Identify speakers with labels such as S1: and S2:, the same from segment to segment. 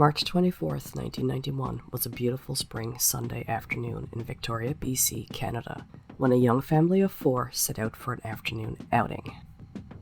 S1: March 24th, 1991 was a beautiful spring Sunday afternoon in Victoria, BC, Canada, when a young family of 4 set out for an afternoon outing.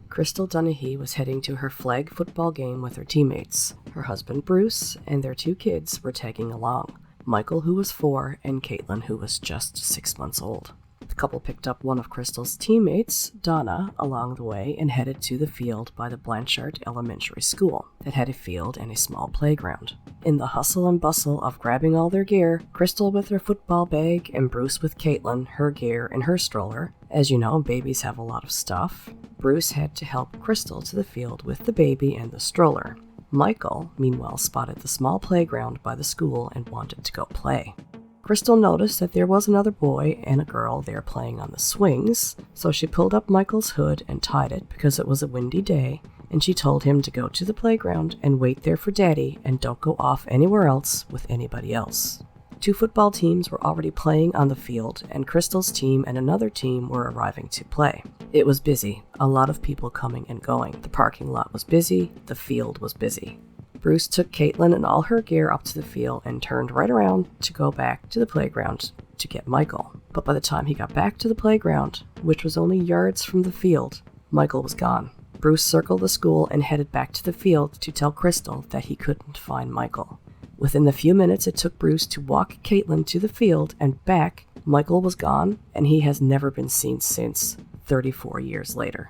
S1: Crystal Dunahee was heading to her flag football game with her teammates. Her husband Bruce and their 2 kids were tagging along, Michael, who was 4, and Caitlin, who was just 6 months old. The couple picked up one of Crystal's teammates, Donna, along the way and headed to the field by the Blanchard Elementary School that had a field and a small playground. In the hustle and bustle of grabbing all their gear, Crystal with her football bag and Bruce with Caitlin, her gear and her stroller. As you know, babies have a lot of stuff. Bruce had to help Crystal to the field with the baby and the stroller. Michael, meanwhile, spotted the small playground by the school and wanted to go play. Crystal noticed that there was another boy and a girl there playing on the swings, so she pulled up Michael's hood and tied it because it was a windy day, and she told him to go to the playground and wait there for Daddy and don't go off anywhere else with anybody else. 2 football teams were already playing on the field, and Crystal's team and another team were arriving to play. It was busy, a lot of people coming and going. The parking lot was busy, the field was busy. Bruce took Caitlin and all her gear up to the field and turned right around to go back to the playground to get Michael. But by the time he got back to the playground, which was only yards from the field, Michael was gone. Bruce circled the school and headed back to the field to tell Crystal that he couldn't find Michael. Within the few minutes it took Bruce to walk Caitlin to the field and back, Michael was gone, and he has never been seen since, 34 years later.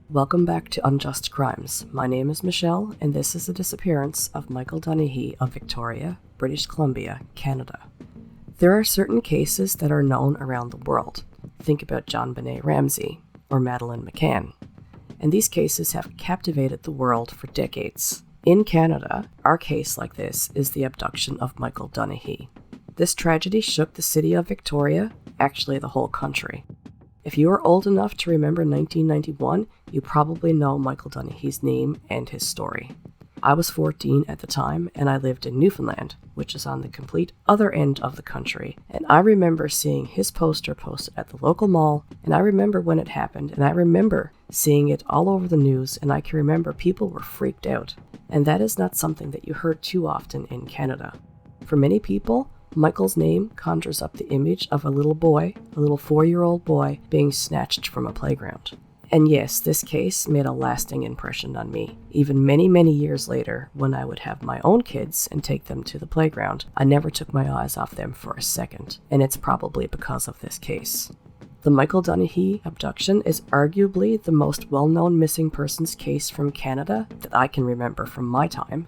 S1: Welcome back to Unjust Crimes. My name is Michelle, and this is the disappearance of Michael Dunahee of Victoria, British Columbia, Canada. There are certain cases that are known around the world. Think about John Benet Ramsey or Madeleine McCann. And these cases have captivated the world for decades. In Canada, our case like this is the abduction of Michael Dunahee. This tragedy shook the city of Victoria, actually the whole country. If you are old enough to remember 1991, you probably know Michael Dunahee's name and his story. I was 14 at the time, and I lived in Newfoundland, which is on the complete other end of the country, and I remember seeing his poster posted at the local mall, and I remember when it happened, and I remember seeing it all over the news, and I can remember people were freaked out, and that is not something that you heard too often in Canada. For many people, Michael's name conjures up the image of a little boy, a little 4-year-old boy, being snatched from a playground. And yes, this case made a lasting impression on me. Even many, many years later, when I would have my own kids and take them to the playground, I never took my eyes off them for a second, and it's probably because of this case. The Michael Dunahee abduction is arguably the most well-known missing persons case from Canada that I can remember from my time.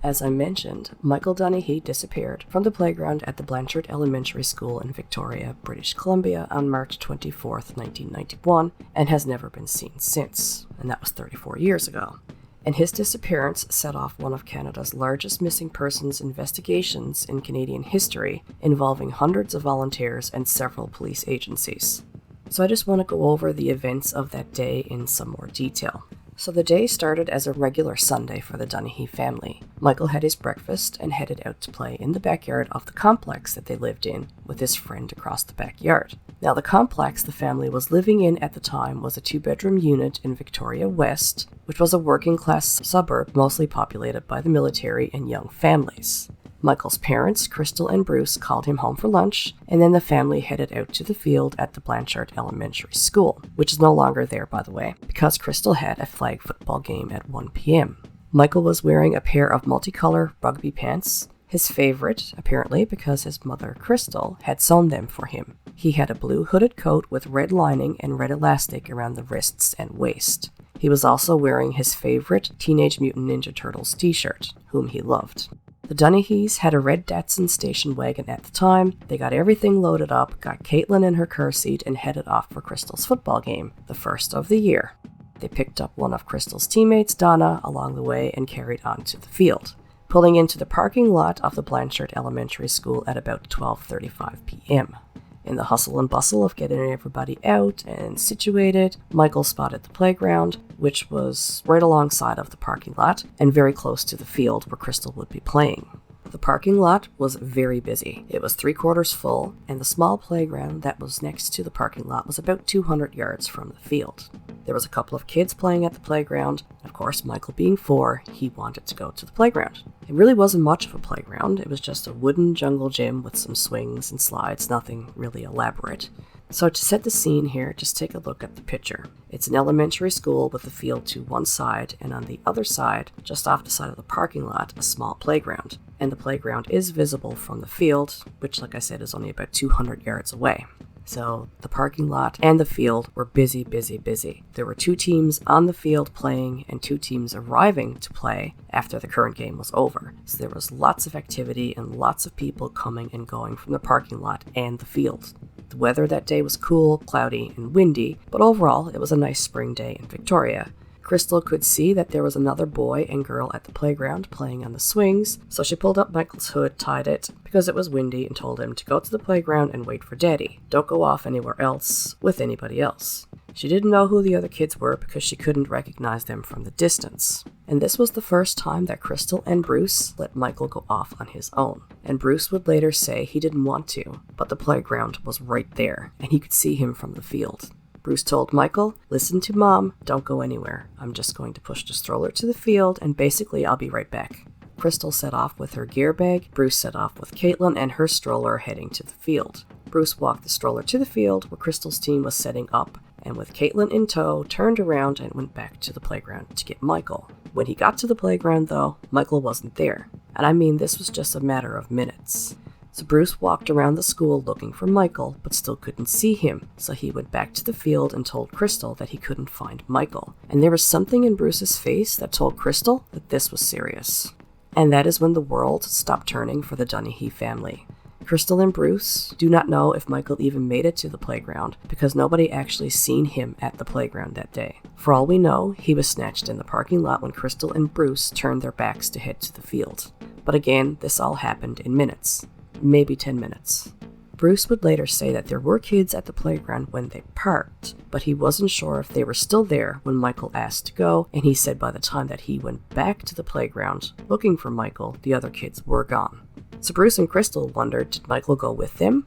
S1: As I mentioned, Michael Dunahee disappeared from the playground at the Blanchard Elementary School in Victoria, British Columbia on March 24, 1991, and has never been seen since, and that was 34 years ago. And his disappearance set off one of Canada's largest missing persons investigations in Canadian history, involving hundreds of volunteers and several police agencies. So I just want to go over the events of that day in some more detail. So the day started as a regular Sunday for the Dunahee family. Michael had his breakfast and headed out to play in the backyard of the complex that they lived in with his friend across the backyard. Now the complex the family was living in at the time was a 2-bedroom unit in Victoria West, which was a working-class suburb mostly populated by the military and young families. Michael's parents, Crystal and Bruce, called him home for lunch, and then the family headed out to the field at the Blanchard Elementary School, which is no longer there, by the way, because Crystal had a flag football game at 1 p.m. Michael was wearing a pair of multicolor rugby pants, his favorite, apparently, because his mother, Crystal, had sewn them for him. He had a blue hooded coat with red lining and red elastic around the wrists and waist. He was also wearing his favorite Teenage Mutant Ninja Turtles t-shirt, whom he loved. The Dunahees had a red Datsun station wagon at the time. They got everything loaded up, got Caitlin in her car seat, and headed off for Crystal's football game, the first of the year. They picked up one of Crystal's teammates, Donna, along the way and carried on to the field, pulling into the parking lot of the Blanchard Elementary School at about 12:35 p.m. In the hustle and bustle of getting everybody out and situated, Michael spotted the playground, which was right alongside of the parking lot and very close to the field where Crystal would be playing. The parking lot was very busy. It was 3/4 full, and the small playground that was next to the parking lot was about 200 yards from the field. There was a couple of kids playing at the playground. Of course, Michael being 4, he wanted to go to the playground. It really wasn't much of a playground. It was just a wooden jungle gym with some swings and slides, nothing really elaborate. So to set the scene here, just take a look at the picture. It's an elementary school with a field to one side, and on the other side, just off the side of the parking lot, a small playground. And the playground is visible from the field, which, like I said, is only about 200 yards away. So the parking lot and the field were busy, busy, busy. There were 2 teams on the field playing and 2 teams arriving to play after the current game was over. So there was lots of activity and lots of people coming and going from the parking lot and the field. The weather that day was cool, cloudy, and windy, but overall it was a nice spring day in Victoria. Crystal could see that there was another boy and girl at the playground playing on the swings, so she pulled up Michael's hood, tied it, because it was windy, and told him to go to the playground and wait for Daddy. Don't go off anywhere else with anybody else. She didn't know who the other kids were because she couldn't recognize them from the distance. And this was the first time that Crystal and Bruce let Michael go off on his own. And Bruce would later say he didn't want to, but the playground was right there, and he could see him from the field. Bruce told Michael, "Listen to Mom, don't go anywhere. I'm just going to push the stroller to the field, and basically I'll be right back." Crystal set off with her gear bag, Bruce set off with Caitlin and her stroller heading to the field. Bruce walked the stroller to the field where Crystal's team was setting up, and with Caitlin in tow, turned around and went back to the playground to get Michael. When he got to the playground, though, Michael wasn't there. And I mean, this was just a matter of minutes. So Bruce walked around the school looking for Michael, but still couldn't see him. So he went back to the field and told Crystal that he couldn't find Michael. And there was something in Bruce's face that told Crystal that this was serious. And that is when the world stopped turning for the Dunahee family. Crystal and Bruce do not know if Michael even made it to the playground because nobody actually seen him at the playground that day. For all we know, he was snatched in the parking lot when Crystal and Bruce turned their backs to head to the field. But again, this all happened in minutes. Maybe 10 minutes. Bruce would later say that there were kids at the playground when they parked, but he wasn't sure if they were still there when Michael asked to go, and he said by the time that he went back to the playground looking for Michael, the other kids were gone. So Bruce and Crystal wondered, did Michael go with them?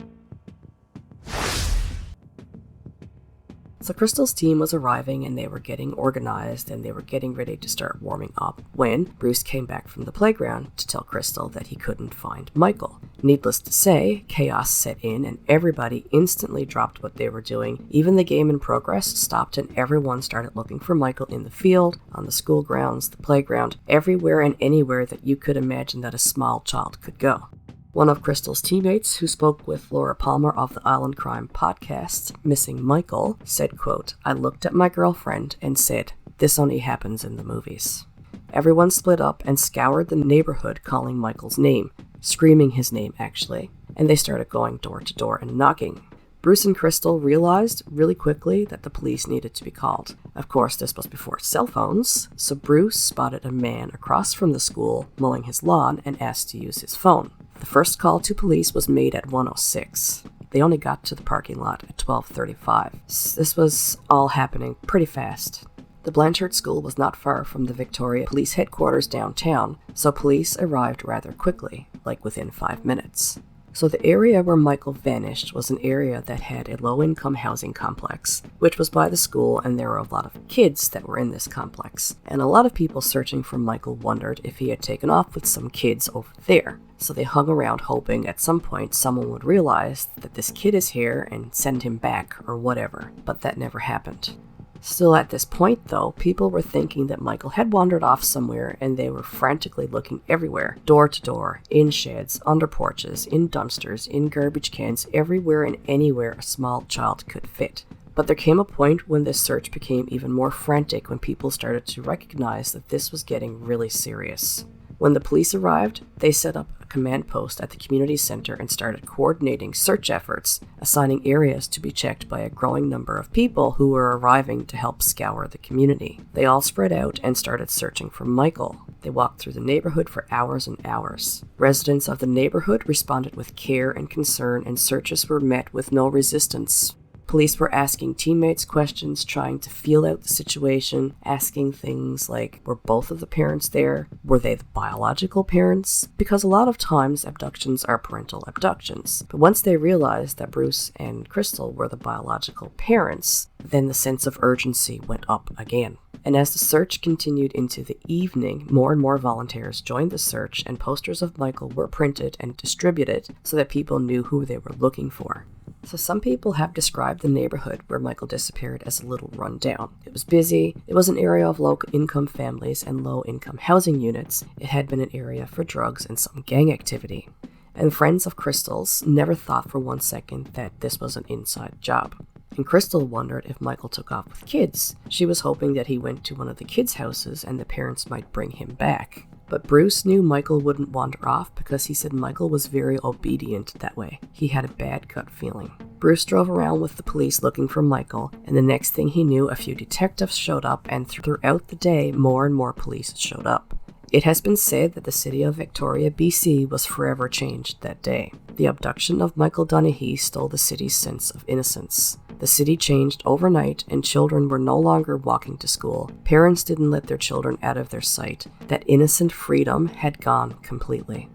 S1: So Crystal's team was arriving and they were getting organized and they were getting ready to start warming up when Bruce came back from the playground to tell Crystal that he couldn't find Michael. Needless to say, chaos set in and everybody instantly dropped what they were doing. Even the game in progress stopped and everyone started looking for Michael in the field, on the school grounds, the playground, everywhere and anywhere that you could imagine that a small child could go. One of Crystal's teammates, who spoke with Laura Palmer of the Island Crime podcast, Missing Michael, said, quote, "I looked at my girlfriend and said, this only happens in the movies." Everyone split up and scoured the neighborhood calling Michael's name, screaming his name actually, and they started going door to door and knocking. Bruce and Crystal realized really quickly that the police needed to be called. Of course, this was before cell phones, so Bruce spotted a man across from the school mowing his lawn and asked to use his phone. The first call to police was made at 1:06. They only got to the parking lot at 12:35. This was all happening pretty fast. The Blanchard School was not far from the Victoria Police Headquarters downtown, so police arrived rather quickly, like within 5 minutes. So the area where Michael vanished was an area that had a low-income housing complex, which was by the school, and there were a lot of kids that were in this complex. And a lot of people searching for Michael wondered if he had taken off with some kids over there. So they hung around hoping at some point someone would realize that this kid is here and send him back or whatever, but that never happened. Still at this point, though, people were thinking that Michael had wandered off somewhere and they were frantically looking everywhere, door to door, in sheds, under porches, in dumpsters, in garbage cans, everywhere and anywhere a small child could fit. But there came a point when this search became even more frantic when people started to recognize that this was getting really serious. When the police arrived, they set up a command post at the community center and started coordinating search efforts, assigning areas to be checked by a growing number of people who were arriving to help scour the community. They all spread out and started searching for Michael. They walked through the neighborhood for hours and hours. Residents of the neighborhood responded with care and concern, and searches were met with no resistance. Police were asking teammates questions, trying to feel out the situation, asking things like, were both of the parents there? Were they the biological parents? Because a lot of times abductions are parental abductions. But once they realized that Bruce and Crystal were the biological parents, then the sense of urgency went up again. And as the search continued into the evening, more and more volunteers joined the search, and posters of Michael were printed and distributed so that people knew who they were looking for. So some people have described the neighborhood where Michael disappeared as a little run down. It was busy, it was an area of low-income families and low-income housing units, it had been an area for drugs and some gang activity. And friends of Crystal's never thought for one second that this was an inside job. And Crystal wondered if Michael took off with kids. She was hoping that he went to one of the kids' houses and the parents might bring him back. But Bruce knew Michael wouldn't wander off because he said Michael was very obedient that way. He had a bad gut feeling. Bruce drove around with the police looking for Michael, and the next thing he knew, a few detectives showed up, and throughout the day, more and more police showed up. It has been said that the city of Victoria, BC was forever changed that day. The abduction of Michael Dunahee stole the city's sense of innocence. The city changed overnight, and children were no longer walking to school. Parents didn't let their children out of their sight. That innocent freedom had gone completely.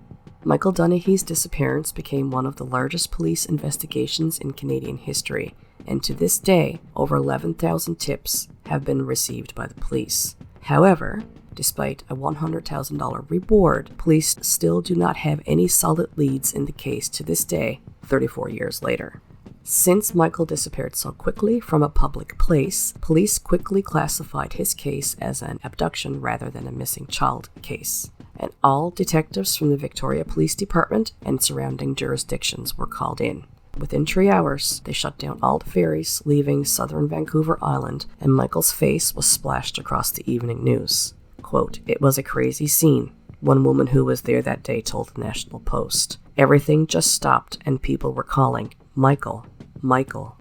S1: Michael Dunahee's disappearance became one of the largest police investigations in Canadian history, and to this day, over 11,000 tips have been received by the police. However, despite a $100,000 reward, police still do not have any solid leads in the case to this day, 34 years later. Since Michael disappeared so quickly from a public place, police quickly classified his case as an abduction rather than a missing child case. And all detectives from the Victoria Police Department and surrounding jurisdictions were called in. Within 3 hours, they shut down all the ferries leaving southern Vancouver Island, and Michael's face was splashed across the evening news. Quote, "It was a crazy scene," one woman who was there that day told the National Post. "Everything just stopped and people were calling, 'Michael, Michael.'"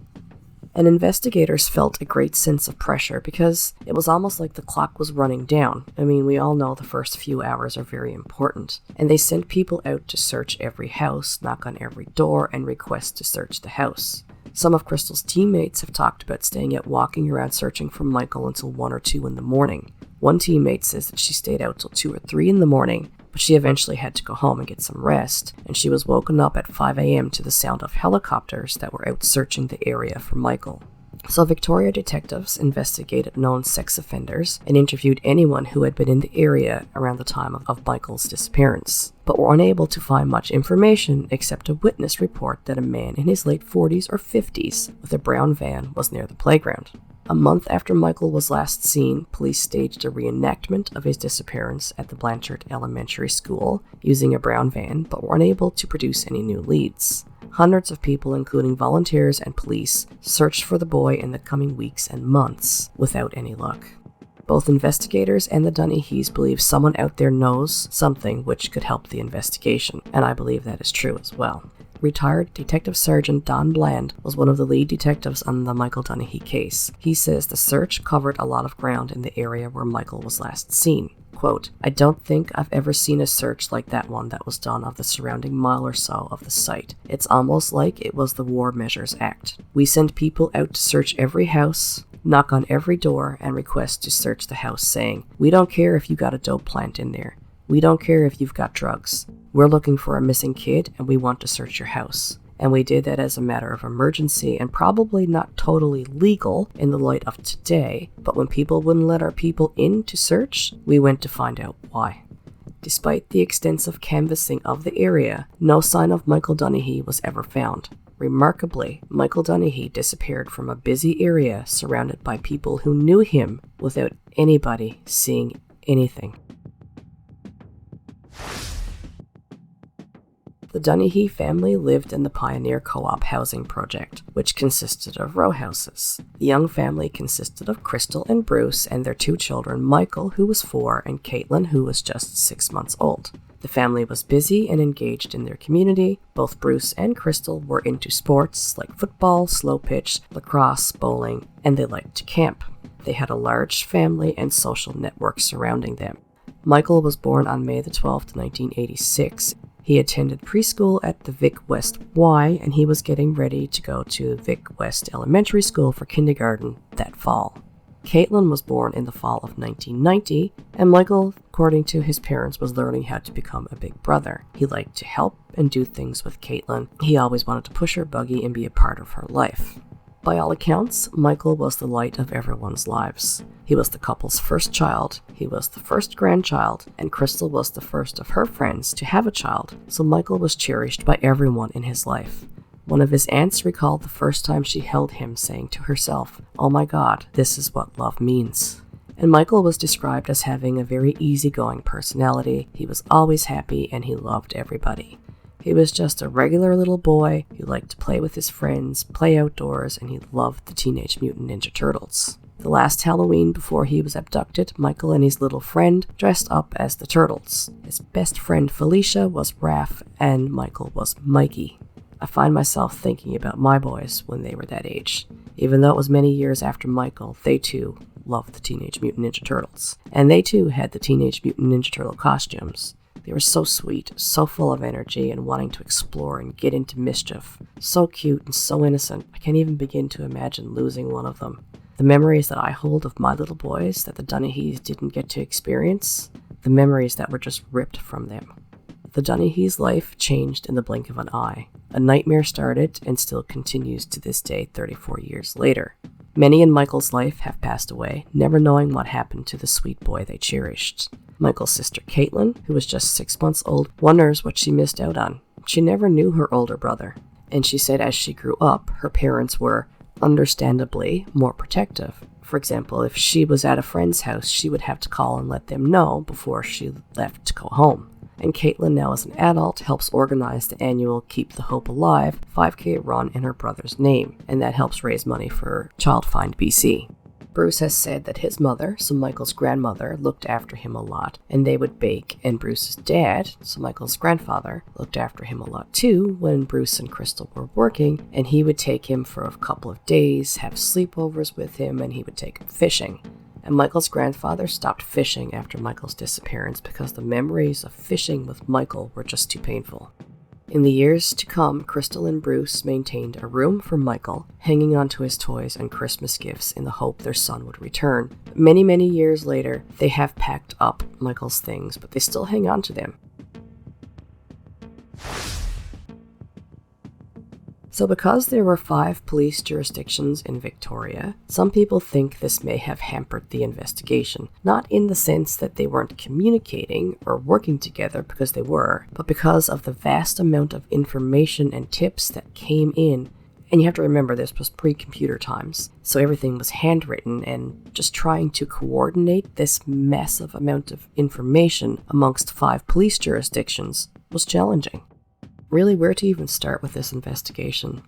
S1: And investigators felt a great sense of pressure because it was almost like the clock was running down. I mean, we all know the first few hours are very important. And they sent people out to search every house, knock on every door, and request to search the house. Some of Crystal's teammates have talked about staying out walking around searching for Michael until 1 or 2 in the morning. One teammate says that she stayed out till 2 or 3 in the morning, but she eventually had to go home and get some rest, and she was woken up at 5 a.m. to the sound of helicopters that were out searching the area for Michael. So Victoria detectives investigated known sex offenders and interviewed anyone who had been in the area around the time of Michael's disappearance, but were unable to find much information except a witness report that a man in his late 40s or 50s with a brown van was near the playground. A month after Michael was last seen, police staged a reenactment of his disappearance at the Blanchard Elementary School using a brown van, but were unable to produce any new leads. Hundreds of people, including volunteers and police, searched for the boy in the coming weeks and months without any luck. Both investigators and the Dunahees believe someone out there knows something which could help the investigation, and I believe that is true as well. Retired Detective Sergeant Don Bland was one of the lead detectives on the Michael Dunahee case. He says the search covered a lot of ground in the area where Michael was last seen. Quote, "I don't think I've ever seen a search like that one that was done of the surrounding mile or so of the site. It's almost like it was the War Measures Act. We send people out to search every house, knock on every door, and request to search the house saying, 'We don't care if you got a dope plant in there. We don't care if you've got drugs. We're looking for a missing kid and we want to search your house.' And we did that as a matter of emergency and probably not totally legal in the light of today, but when people wouldn't let our people in to search, we went to find out why." Despite the extensive canvassing of the area, no sign of Michael Dunahee was ever found. Remarkably, Michael Dunahee disappeared from a busy area surrounded by people who knew him without anybody seeing anything. The Dunahee family lived in the Pioneer Co-op housing project, which consisted of row houses. The young family consisted of Crystal and Bruce and their 2 children, Michael, who was 4, and Caitlin, who was just 6 months old. The family was busy and engaged in their community. Both Bruce and Crystal were into sports like football, slow pitch, lacrosse, bowling, and they liked to camp. They had a large family and social network surrounding them. Michael was born on May the 12th, 1986. He attended preschool at the Vic West Y, and he was getting ready to go to Vic West Elementary School for kindergarten that fall. Caitlin was born in the fall of 1990, and Michael, according to his parents, was learning how to become a big brother. He liked to help and do things with Caitlin. He always wanted to push her buggy and be a part of her life. By all accounts, Michael was the light of everyone's lives. He was the couple's first child, he was the first grandchild, and Crystal was the first of her friends to have a child, so Michael was cherished by everyone in his life. One of his aunts recalled the first time she held him, saying to herself, "Oh my God, this is what love means." And Michael was described as having a very easygoing personality. He was always happy and he loved everybody. He was just a regular little boy who liked to play with his friends, play outdoors, and he loved the Teenage Mutant Ninja Turtles. The last Halloween before he was abducted, Michael and his little friend dressed up as the Turtles. His best friend Felicia was Raph and Michael was Mikey. I find myself thinking about my boys when they were that age. Even though it was many years after Michael, they too loved the Teenage Mutant Ninja Turtles. And they too had the Teenage Mutant Ninja Turtle costumes. They were so sweet, so full of energy and wanting to explore and get into mischief. So cute and so innocent, I can't even begin to imagine losing one of them. The memories that I hold of my little boys that the Dunahees didn't get to experience, the memories that were just ripped from them. The Dunahees' life changed in the blink of an eye. A nightmare started and still continues to this day 34 years later. Many in Michael's life have passed away, never knowing what happened to the sweet boy they cherished. Michael's sister Caitlin, who was just 6 months old, wonders what she missed out on. She never knew her older brother, and she said as she grew up, her parents were, understandably, more protective. For example, if she was at a friend's house, she would have to call and let them know before she left to go home. And Caitlin, now as an adult, helps organize the annual Keep the Hope Alive 5K run in her brother's name, and that helps raise money for Child Find BC. Bruce has said that his mother, so Michael's grandmother, looked after him a lot, and they would bake, and Bruce's dad, so Michael's grandfather, looked after him a lot too when Bruce and Crystal were working, and he would take him for a couple of days, have sleepovers with him, and he would take him fishing. And Michael's grandfather stopped fishing after Michael's disappearance because the memories of fishing with Michael were just too painful. In the years to come, Crystal and Bruce maintained a room for Michael, hanging onto his toys and Christmas gifts in the hope their son would return. Many, many years later, they have packed up Michael's things, but they still hang on to them. So because there were 5 police jurisdictions in Victoria, some people think this may have hampered the investigation, not in the sense that they weren't communicating or working together, because they were, but because of the vast amount of information and tips that came in. And you have to remember this was pre-computer times, so everything was handwritten, and just trying to coordinate this massive amount of information amongst 5 police jurisdictions was challenging. Really, where to even start with this investigation?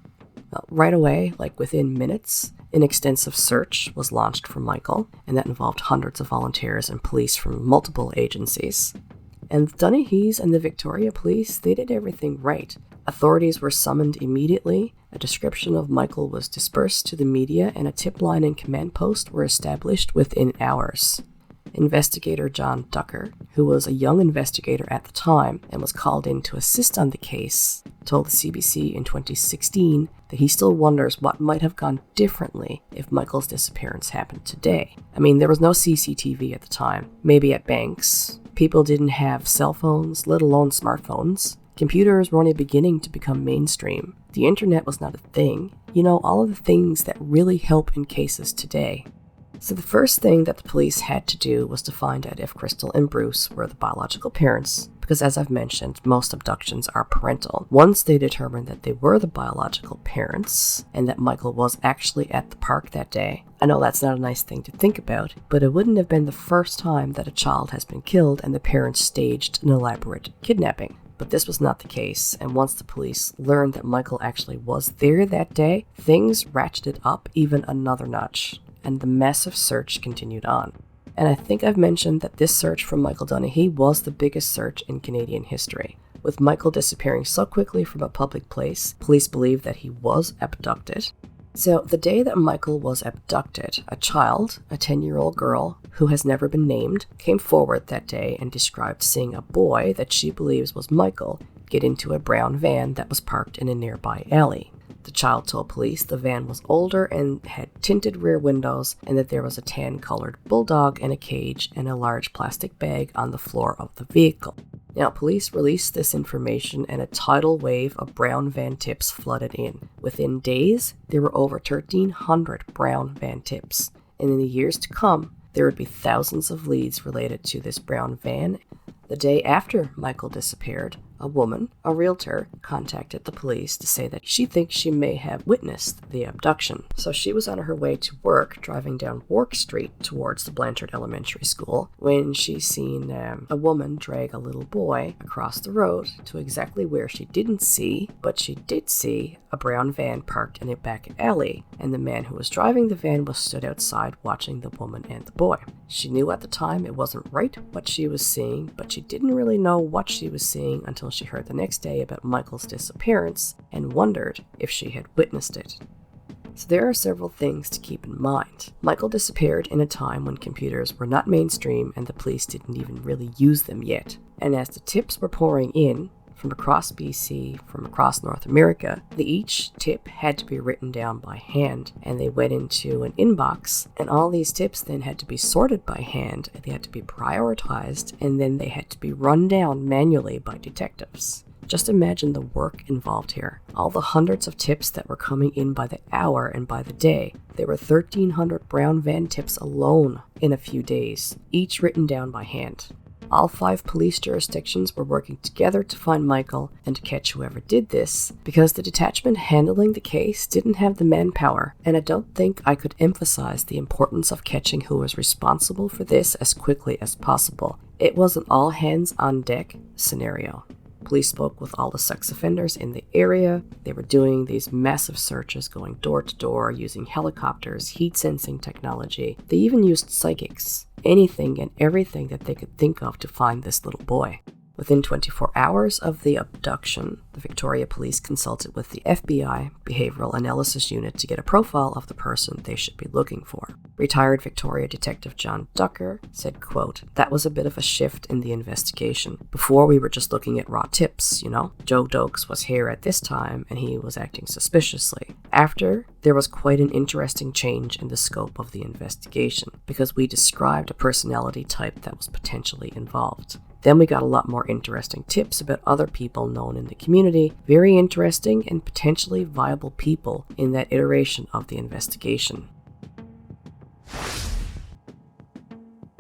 S1: Well, right away, like within minutes, an extensive search was launched for Michael, and that involved hundreds of volunteers and police from multiple agencies. And the Dunahees and the Victoria Police, they did everything right. Authorities were summoned immediately, a description of Michael was dispersed to the media, and a tip line and command post were established within hours. Investigator John Ducker, who was a young investigator at the time and was called in to assist on the case, told the CBC in 2016 that he still wonders what might have gone differently if Michael's disappearance happened today. I mean, there was no CCTV at the time. Maybe at banks. People didn't have cell phones, let alone smartphones. Computers were only beginning to become mainstream. The internet was not a thing. You know, all of the things that really help in cases today. So the first thing that the police had to do was to find out if Crystal and Bruce were the biological parents, because as I've mentioned, most abductions are parental. Once they determined that they were the biological parents, and that Michael was actually at the park that day, I know that's not a nice thing to think about, but it wouldn't have been the first time that a child has been killed and the parents staged an elaborate kidnapping. But this was not the case, and once the police learned that Michael actually was there that day, things ratcheted up even another notch, and the massive search continued on. And I think I've mentioned that this search for Michael Dunahee was the biggest search in Canadian history. With Michael disappearing so quickly from a public place, police believe that he was abducted. So the day that Michael was abducted, a child, a 10-year-old girl who has never been named, came forward that day and described seeing a boy that she believes was Michael get into a brown van that was parked in a nearby alley. The child told police the van was older and had tinted rear windows, and that there was a tan-colored bulldog in a cage and a large plastic bag on the floor of the vehicle. Now, police released this information and a tidal wave of brown van tips flooded in. Within days, there were over 1,300 brown van tips. And in the years to come, there would be thousands of leads related to this brown van. The day after Michael disappeared, a woman, a realtor, contacted the police to say that she thinks she may have witnessed the abduction. So she was on her way to work, driving down Wark Street towards the Blanchard Elementary School, when she seen a woman drag a little boy across the road to exactly where she didn't see, but she did see a brown van parked in a back alley, and the man who was driving the van was stood outside watching the woman and the boy. She knew at the time it wasn't right what she was seeing, but she didn't really know what she was seeing until she heard the next day about Michael's disappearance and wondered if she had witnessed it. So there are several things to keep in mind. Michael disappeared in a time when computers were not mainstream and the police didn't even really use them yet. And as the tips were pouring in, from across BC, from across North America, each tip had to be written down by hand, and they went into an inbox, and all these tips then had to be sorted by hand, and they had to be prioritized, and then they had to be run down manually by detectives. Just imagine the work involved here. All the hundreds of tips that were coming in by the hour and by the day. There were 1,300 brown van tips alone in a few days, each written down by hand. All 5 police jurisdictions were working together to find Michael and to catch whoever did this, because the detachment handling the case didn't have the manpower, and I don't think I could emphasize the importance of catching who was responsible for this as quickly as possible. It was an all-hands-on-deck scenario. Police spoke with all the sex offenders in the area. They were doing these massive searches, going door to door, using helicopters, heat-sensing technology. They even used psychics. Anything and everything that they could think of to find this little boy. Within 24 hours of the abduction, the Victoria Police consulted with the FBI Behavioral Analysis Unit to get a profile of the person they should be looking for. Retired Victoria Detective John Ducker said, quote, "That was a bit of a shift in the investigation. Before we were just looking at raw tips, Joe Dokes was here at this time and he was acting suspiciously. After, there was quite an interesting change in the scope of the investigation because we described a personality type that was potentially involved. Then we got a lot more interesting tips about other people known in the community, very interesting and potentially viable people in that iteration of the investigation."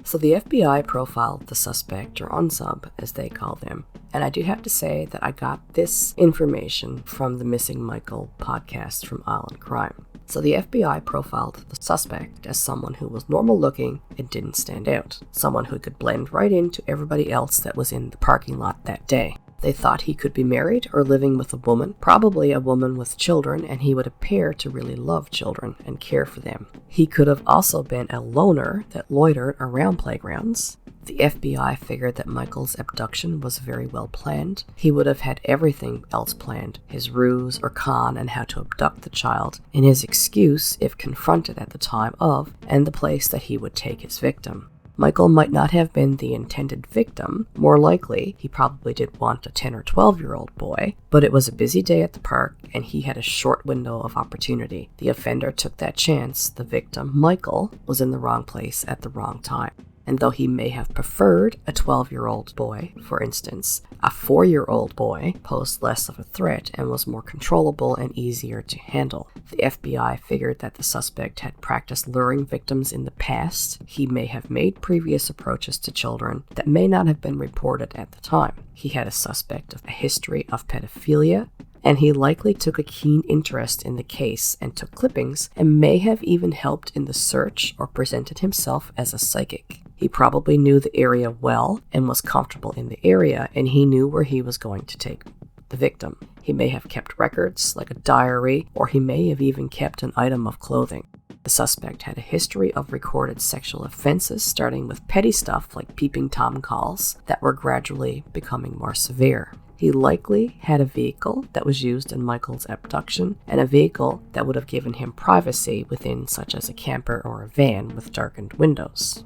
S1: So the FBI profiled the suspect, or unsub as they call them, and I do have to say that I got this information from the Missing Michael podcast from Island Crime. So the FBI profiled the suspect as someone who was normal looking and didn't stand out, someone who could blend right into everybody else that was in the parking lot that day. They thought he could be married or living with a woman, probably a woman with children, and he would appear to really love children and care for them. He could have also been a loner that loitered around playgrounds. The FBI figured that Michael's abduction was very well planned. He would have had everything else planned, his ruse or con and how to abduct the child, and his excuse if confronted at the time of, and the place that he would take his victim. Michael might not have been the intended victim. More likely, he probably did want a 10 or 12-year-old boy, but it was a busy day at the park and he had a short window of opportunity. The offender took that chance. The victim, Michael, was in the wrong place at the wrong time. And though he may have preferred a 12-year-old boy, for instance, a 4-year-old boy posed less of a threat and was more controllable and easier to handle. The FBI figured that the suspect had practiced luring victims in the past. He may have made previous approaches to children that may not have been reported at the time. He had a suspect of a history of pedophilia, and he likely took a keen interest in the case and took clippings and may have even helped in the search or presented himself as a psychic. He probably knew the area well and was comfortable in the area, and he knew where he was going to take the victim. He may have kept records, like a diary, or he may have even kept an item of clothing. The suspect had a history of recorded sexual offenses, starting with petty stuff like peeping Tom calls that were gradually becoming more severe. He likely had a vehicle that was used in Michael's abduction, and a vehicle that would have given him privacy within, such as a camper or a van with darkened windows.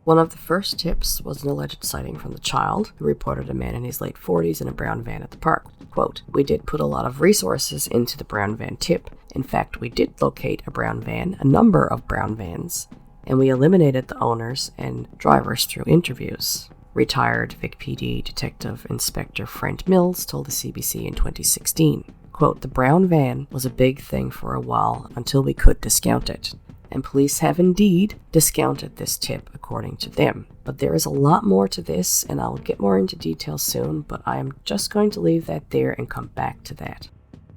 S1: One of the first tips was an alleged sighting from the child, who reported a man in his late 40s in a brown van at the park. Quote, "We did put a lot of resources into the brown van tip. In fact, we did locate a brown van, a number of brown vans, and we eliminated the owners and drivers through interviews." Retired Vic PD Detective Inspector Frank Mills told the CBC in 2016. Quote, "The brown van was a big thing for a while until we could discount it. And police have indeed discounted this tip according to them. But there is a lot more to this, and I'll get more into detail soon, but I am just going to leave that there and come back to that."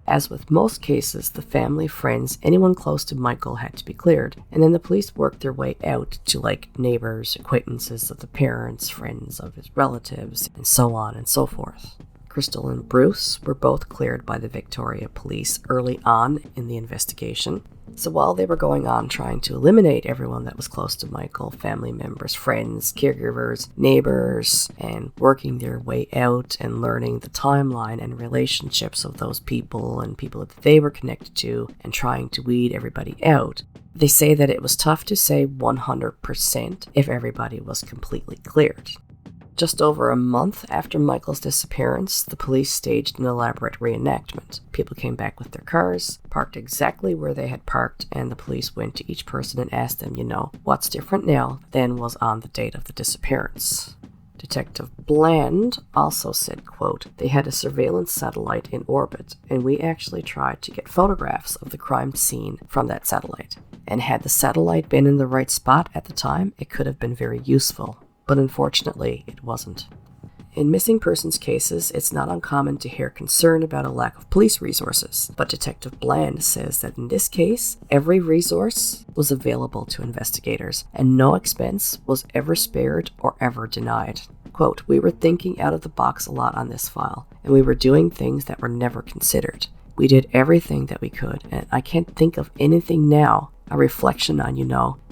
S1: As with most cases, the family, friends, anyone close to Michael had to be cleared, and then the police worked their way out to neighbors, acquaintances of the parents, friends of his relatives, and so on and so forth. Crystal and Bruce were both cleared by the Victoria Police early on in the investigation. So while they were going on trying to eliminate everyone that was close to Michael, family members, friends, caregivers, neighbors, and working their way out and learning the timeline and relationships of those people and people that they were connected to and trying to weed everybody out, they say that it was tough to say 100% if everybody was completely cleared. Just over a month after Michael's disappearance, the police staged an elaborate reenactment. People came back with their cars, parked exactly where they had parked, and the police went to each person and asked them, what's different now than was on the date of the disappearance. Detective Bland also said, quote, "They had a surveillance satellite in orbit, and we actually tried to get photographs of the crime scene from that satellite. And had the satellite been in the right spot at the time, it could have been very useful. But unfortunately, it wasn't." In missing persons cases, it's not uncommon to hear concern about a lack of police resources, but Detective Bland says that in this case, every resource was available to investigators, and no expense was ever spared or ever denied. Quote, "We were thinking out of the box a lot on this file, and we were doing things that were never considered. We did everything that we could, and I can't think of anything now, a reflection on,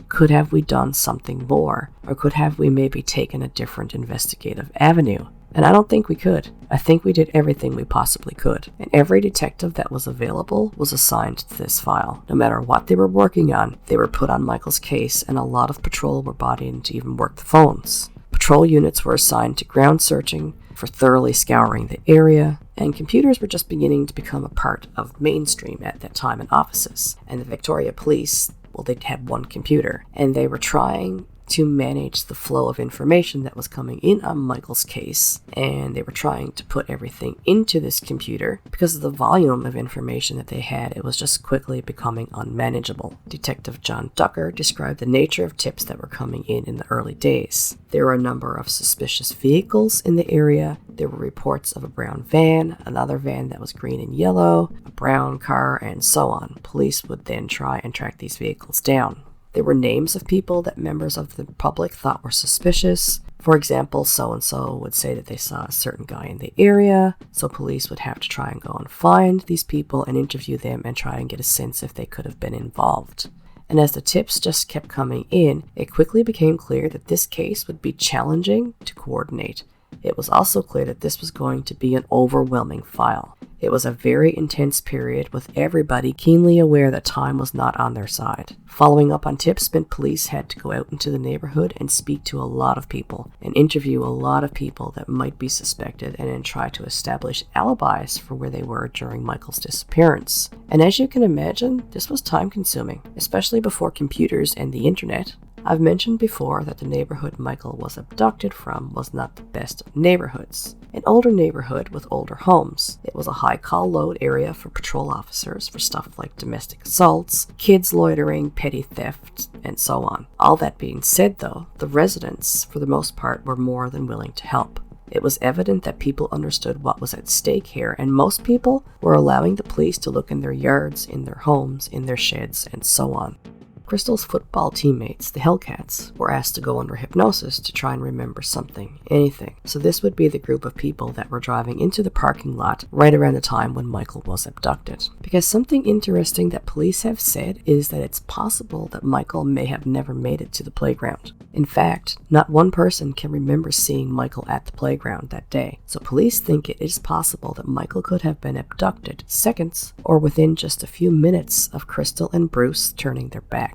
S1: could have we done something more, or could have we maybe taken a different investigative avenue? And I don't think we could. I think we did everything we possibly could. And every detective that was available was assigned to this file. No matter what they were working on, they were put on Michael's case, and a lot of patrol were brought in to even work the phones. Patrol units were assigned to ground searching, for thoroughly scouring the area, and computers were just beginning to become a part of mainstream at that time in offices. And the Victoria Police, they'd had one computer, and they were trying to manage the flow of information that was coming in on Michael's case, and they were trying to put everything into this computer. Because of the volume of information that they had, it was just quickly becoming unmanageable. Detective John Ducker described the nature of tips that were coming in the early days. There were a number of suspicious vehicles in the area. There were reports of a brown van, another van that was green and yellow, a brown car, and so on. Police would then try and track these vehicles down. There were names of people that members of the public thought were suspicious. For example, so-and-so would say that they saw a certain guy in the area, so police would have to try and go and find these people and interview them and try and get a sense if they could have been involved. And as the tips just kept coming in, it quickly became clear that this case would be challenging to coordinate. It was also clear that this was going to be an overwhelming file. It was a very intense period, with everybody keenly aware that time was not on their side. Following up on tips meant police had to go out into the neighborhood and speak to a lot of people and interview a lot of people that might be suspected, and then try to establish alibis for where they were during Michael's disappearance. And as you can imagine, this was time-consuming, especially before computers and the internet. I've mentioned before that the neighborhood Michael was abducted from was not the best of neighborhoods. An older neighborhood with older homes. It was a high call load area for patrol officers for stuff like domestic assaults, kids loitering, petty theft, and so on. All that being said though, the residents, for the most part, were more than willing to help. It was evident that people understood what was at stake here, and most people were allowing the police to look in their yards, in their homes, in their sheds, and so on. Crystal's football teammates, the Hellcats, were asked to go under hypnosis to try and remember something, anything. So this would be the group of people that were driving into the parking lot right around the time when Michael was abducted. Because something interesting that police have said is that it's possible that Michael may have never made it to the playground. In fact, not one person can remember seeing Michael at the playground that day. So police think it is possible that Michael could have been abducted seconds or within just a few minutes of Crystal and Bruce turning their backs.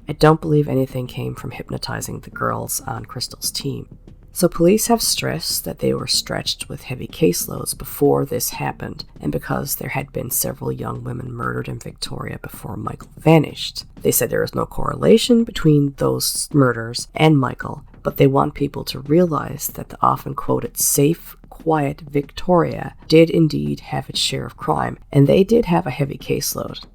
S1: I don't believe anything came from hypnotizing the girls on Crystal's team. So police have stressed that they were stretched with heavy caseloads before this happened, and because there had been several young women murdered in Victoria before Michael vanished. They said there is no correlation between those murders and Michael, but they want people to realize that the often quoted safe, quiet Victoria did indeed have its share of crime, and they did have a heavy caseload.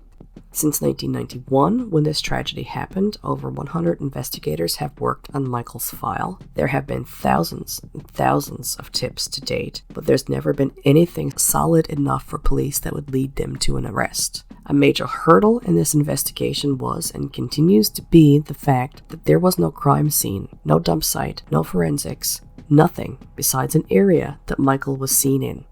S1: Since 1991, when this tragedy happened, over 100 investigators have worked on Michael's file. There have been thousands and thousands of tips to date, but there's never been anything solid enough for police that would lead them to an arrest. A major hurdle in this investigation was and continues to be the fact that there was no crime scene, no dump site, no forensics, nothing besides an area that Michael was seen in.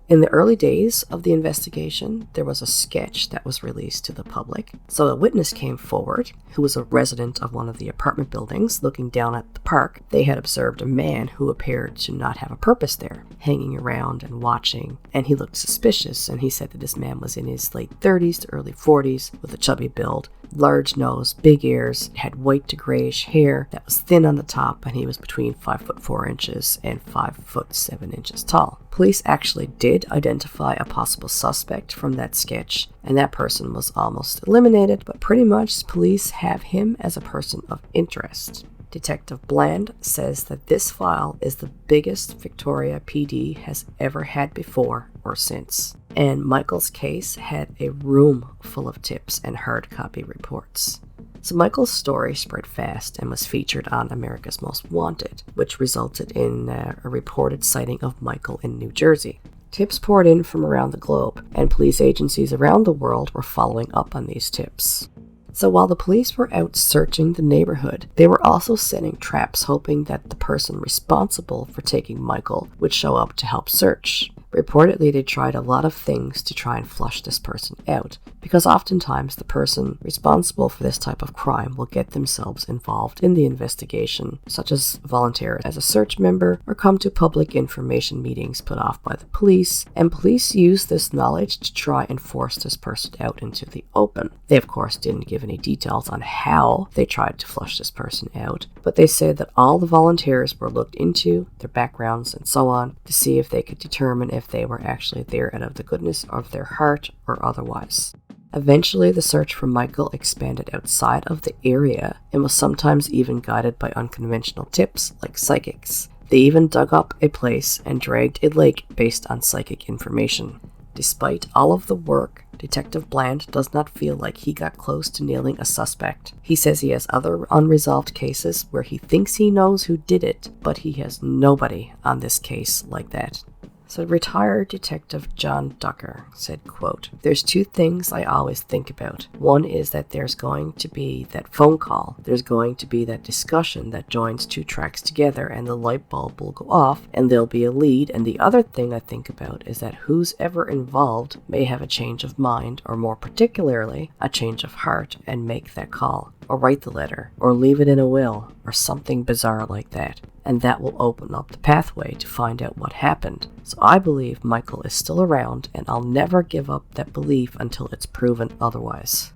S1: In the early days of the investigation, there was a sketch that was released to the public. So a witness came forward, who was a resident of one of the apartment buildings looking down at the park. They had observed a man who appeared to not have a purpose there, hanging around and watching, and he looked suspicious, and he said that this man was in his late 30s to early 40s with a chubby build, large nose, big ears, had white to grayish hair that was thin on the top, and he was between 5'4" and 5'7" tall. Police actually did identify a possible suspect from that sketch, and that person was almost eliminated, but pretty much police have him as a person of interest. Detective Bland says that this file is the biggest Victoria PD has ever had before or since. And Michael's case had a room full of tips and hard copy reports. So Michael's story spread fast and was featured on America's Most Wanted, which resulted in a reported sighting of Michael in New Jersey. Tips poured in from around the globe, and police agencies around the world were following up on these tips. So while the police were out searching the neighborhood, they were also setting traps hoping that the person responsible for taking Michael would show up to help search. Reportedly, they tried a lot of things to try and flush this person out, because oftentimes the person responsible for this type of crime will get themselves involved in the investigation, such as volunteer as a search member or come to public information meetings put off by the police, and police use this knowledge to try and force this person out into the open. They of course didn't give any details on how they tried to flush this person out, but they said that all the volunteers were looked into, their backgrounds and so on, to see if they could determine if they were actually there out of the goodness of their heart or otherwise. Eventually, the search for Michael expanded outside of the area and was sometimes even guided by unconventional tips like psychics. They even dug up a place and dragged a lake based on psychic information. Despite all of the work, Detective Bland does not feel like he got close to nailing a suspect. He says he has other unresolved cases where he thinks he knows who did it, but he has nobody on this case like that. So retired Detective John Ducker said, quote, "There's two things I always think about. One is that there's going to be that phone call. There's going to be that discussion that joins two tracks together and the light bulb will go off and there'll be a lead. And the other thing I think about is that who's ever involved may have a change of mind, or more particularly, a change of heart, and make that call, or write the letter, or leave it in a will, or something bizarre like that. And that will open up the pathway to find out what happened. So I believe Michael is still around, and I'll never give up that belief until it's proven otherwise."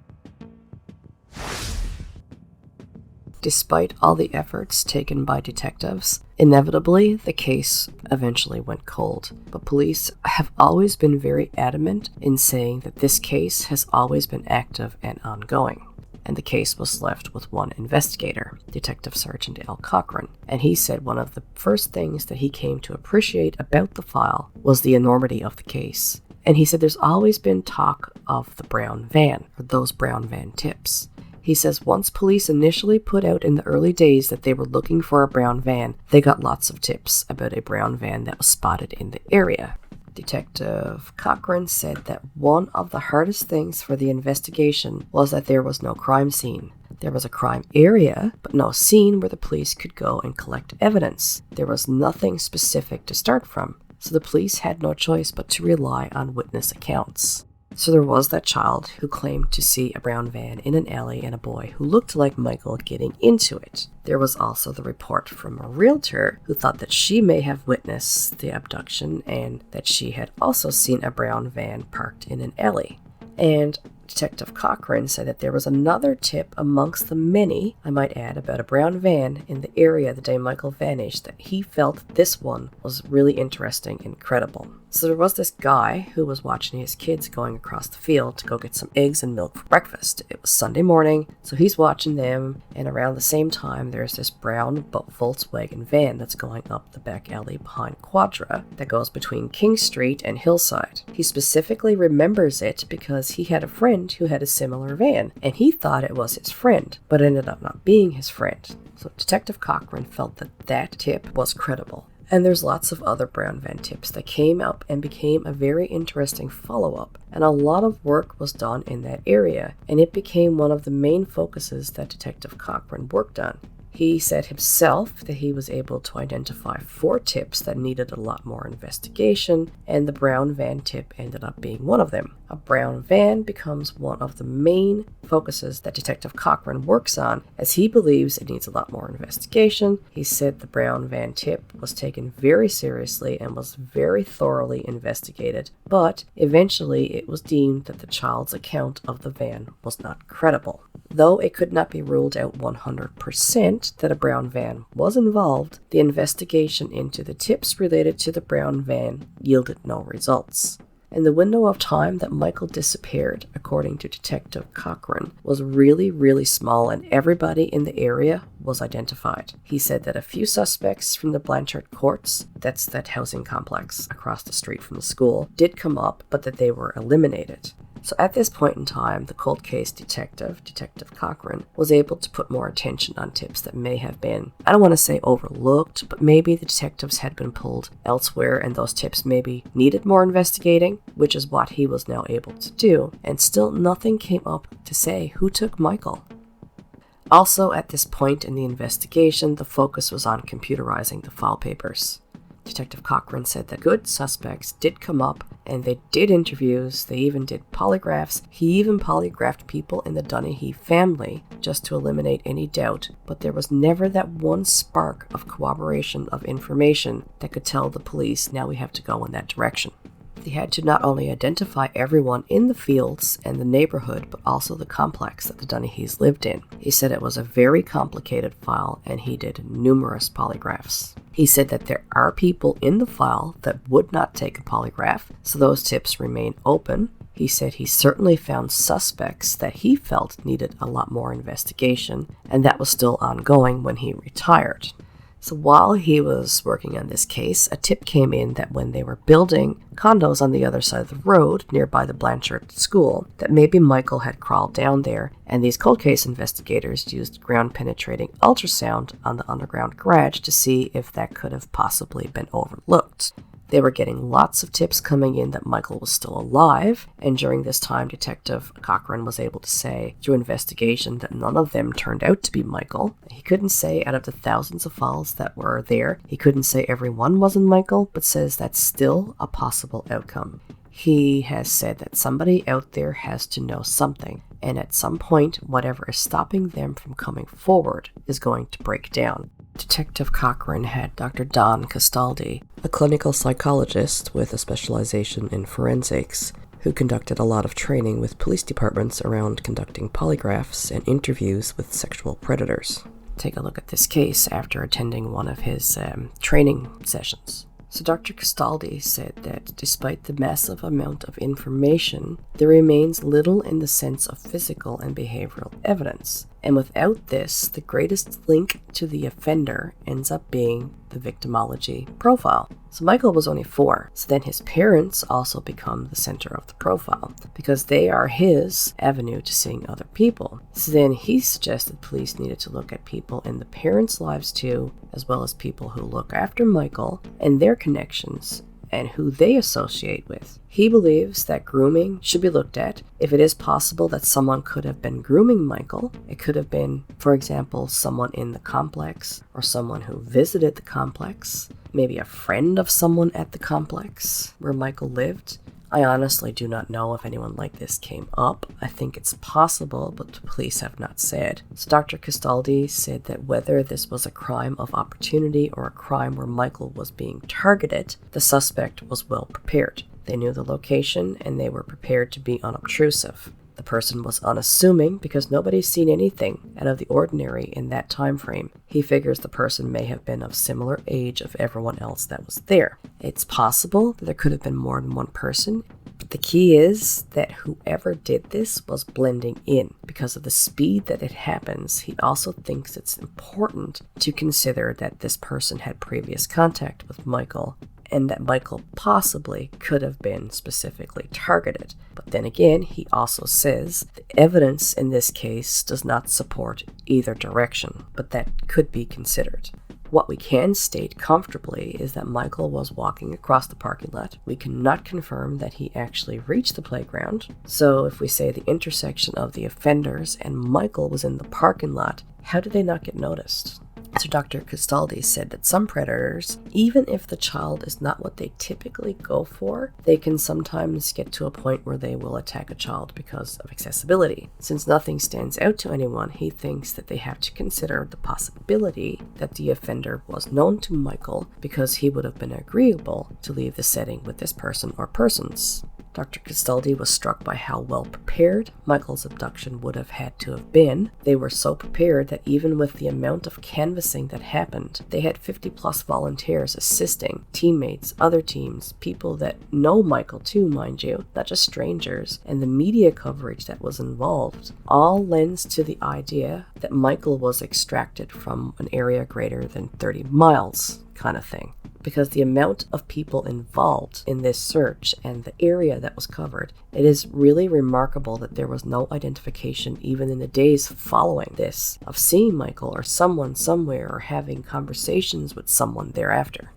S1: Despite all the efforts taken by detectives, inevitably the case eventually went cold. But police have always been very adamant in saying that this case has always been active and ongoing. And the case was left with one investigator, Detective Sergeant Al Cochran, and he said one of the first things that he came to appreciate about the file was the enormity of the case. And he said there's always been talk of the brown van, or those brown van tips. He says once police initially put out in the early days that they were looking for a brown van, they got lots of tips about a brown van that was spotted in the area. Detective Cochran said that one of the hardest things for the investigation was that there was no crime scene. There was a crime area, but no scene where the police could go and collect evidence. There was nothing specific to start from, so the police had no choice but to rely on witness accounts. So there was that child who claimed to see a brown van in an alley and a boy who looked like Michael getting into it. There was also the report from a realtor who thought that she may have witnessed the abduction and that she had also seen a brown van parked in an alley. And Detective Cochran said that there was another tip amongst the many, I might add, about a brown van in the area the day Michael vanished that he felt this one was really interesting and credible. So there was this guy who was watching his kids going across the field to go get some eggs and milk for breakfast. It was Sunday morning, so he's watching them, and around the same time there's this brown Volkswagen van that's going up the back alley behind Quadra that goes between King Street and Hillside. He specifically remembers it because he had a friend who had a similar van, and he thought it was his friend, but ended up not being his friend. So Detective Cochran felt that that tip was credible. And there's lots of other brown van tips that came up and became a very interesting follow-up. And a lot of work was done in that area, and it became one of the main focuses that Detective Cochran worked on. He said himself that he was able to identify 4 tips that needed a lot more investigation, and the brown van tip ended up being one of them. A brown van becomes one of the main focuses that Detective Cochran works on, as he believes it needs a lot more investigation. He said the brown van tip was taken very seriously and was very thoroughly investigated, but eventually it was deemed that the child's account of the van was not credible. Though it could not be ruled out 100% that a brown van was involved, the investigation into the tips related to the brown van yielded no results. And the window of time that Michael disappeared, according to Detective Cochran, was really small, and everybody in the area was identified. He said that a few suspects from the Blanchard Courts, that's that housing complex across the street from the school, did come up, but that they were eliminated. So at this point in time, the cold case detective, Detective Cochran, was able to put more attention on tips that may have been, I don't want to say overlooked, but maybe the detectives had been pulled elsewhere and those tips maybe needed more investigating, which is what he was now able to do, and still nothing came up to say who took Michael. Also, at this point in the investigation, the focus was on computerizing the file papers. Detective Cochran said that good suspects did come up, and they did interviews, they even did polygraphs. He even polygraphed people in the Dunahee family just to eliminate any doubt, but there was never that one spark of corroboration of information that could tell the police, now we have to go in that direction. They had to not only identify everyone in the fields and the neighborhood, but also the complex that the Dunahees lived in. He said it was a very complicated file, and he did numerous polygraphs. He said that there are people in the file that would not take a polygraph, so those tips remain open. He said he certainly found suspects that he felt needed a lot more investigation, and that was still ongoing when he retired. So while he was working on this case, a tip came in that when they were building condos on the other side of the road nearby the Blanchard School, that maybe Michael had crawled down there, and these cold case investigators used ground-penetrating ultrasound on the underground garage to see if that could have possibly been overlooked. They were getting lots of tips coming in that Michael was still alive, and during this time, Detective Cochran was able to say through investigation that none of them turned out to be Michael. He couldn't say out of the thousands of files that were there, he couldn't say every one wasn't Michael, but says that's still a possible outcome. He has said that somebody out there has to know something, and at some point, whatever is stopping them from coming forward is going to break down. Detective Cochran had Dr. Don Castaldi, a clinical psychologist with a specialization in forensics, who conducted a lot of training with police departments around conducting polygraphs and interviews with sexual predators. Take a look at this case after attending one of his training sessions. So Dr. Castaldi said that despite the massive amount of information, there remains little in the sense of physical and behavioral evidence. And without this, the greatest link to the offender ends up being the victimology profile. So Michael was only 4, so then his parents also become the center of the profile, because they are his avenue to seeing other people. So then he suggested police needed to look at people in the parents' lives too, as well as people who look after Michael and their connections and who they associate with. He believes that grooming should be looked at. If it is possible that someone could have been grooming Michael, it could have been, for example, someone in the complex or someone who visited the complex, maybe a friend of someone at the complex where Michael lived. I honestly do not know if anyone like this came up. I think it's possible, but the police have not said. So Dr. Castaldi said that whether this was a crime of opportunity or a crime where Michael was being targeted, the suspect was well prepared. They knew the location and they were prepared to be unobtrusive. The person was unassuming because nobody's seen anything out of the ordinary in that time frame. He figures the person may have been of similar age of everyone else that was there. It's possible that there could have been more than one person, but the key is that whoever did this was blending in. Because of the speed that it happens, he also thinks it's important to consider that this person had previous contact with Michael, and that Michael possibly could have been specifically targeted. But then again, he also says the evidence in this case does not support either direction, but that could be considered. What we can state comfortably is that Michael was walking across the parking lot. We cannot confirm that he actually reached the playground. So if we say the intersection of the offenders and Michael was in the parking lot, how did they not get noticed? So Dr. Castaldi said that some predators, even if the child is not what they typically go for, they can sometimes get to a point where they will attack a child because of accessibility. Since nothing stands out to anyone, he thinks that they have to consider the possibility that the offender was known to Michael because he would have been agreeable to leave the setting with this person or persons. Dr. Castaldi was struck by how well prepared Michael's abduction would have had to have been. They were so prepared that even with the amount of canvassing that happened, they had 50 plus volunteers assisting, teammates, other teams, people that know Michael too, mind you, not just strangers, and the media coverage that was involved all lends to the idea that Michael was extracted from an area greater than 30 miles kind of thing. Because the amount of people involved in this search and the area that was covered, it is really remarkable that there was no identification even in the days following this of seeing Michael or someone somewhere or having conversations with someone thereafter.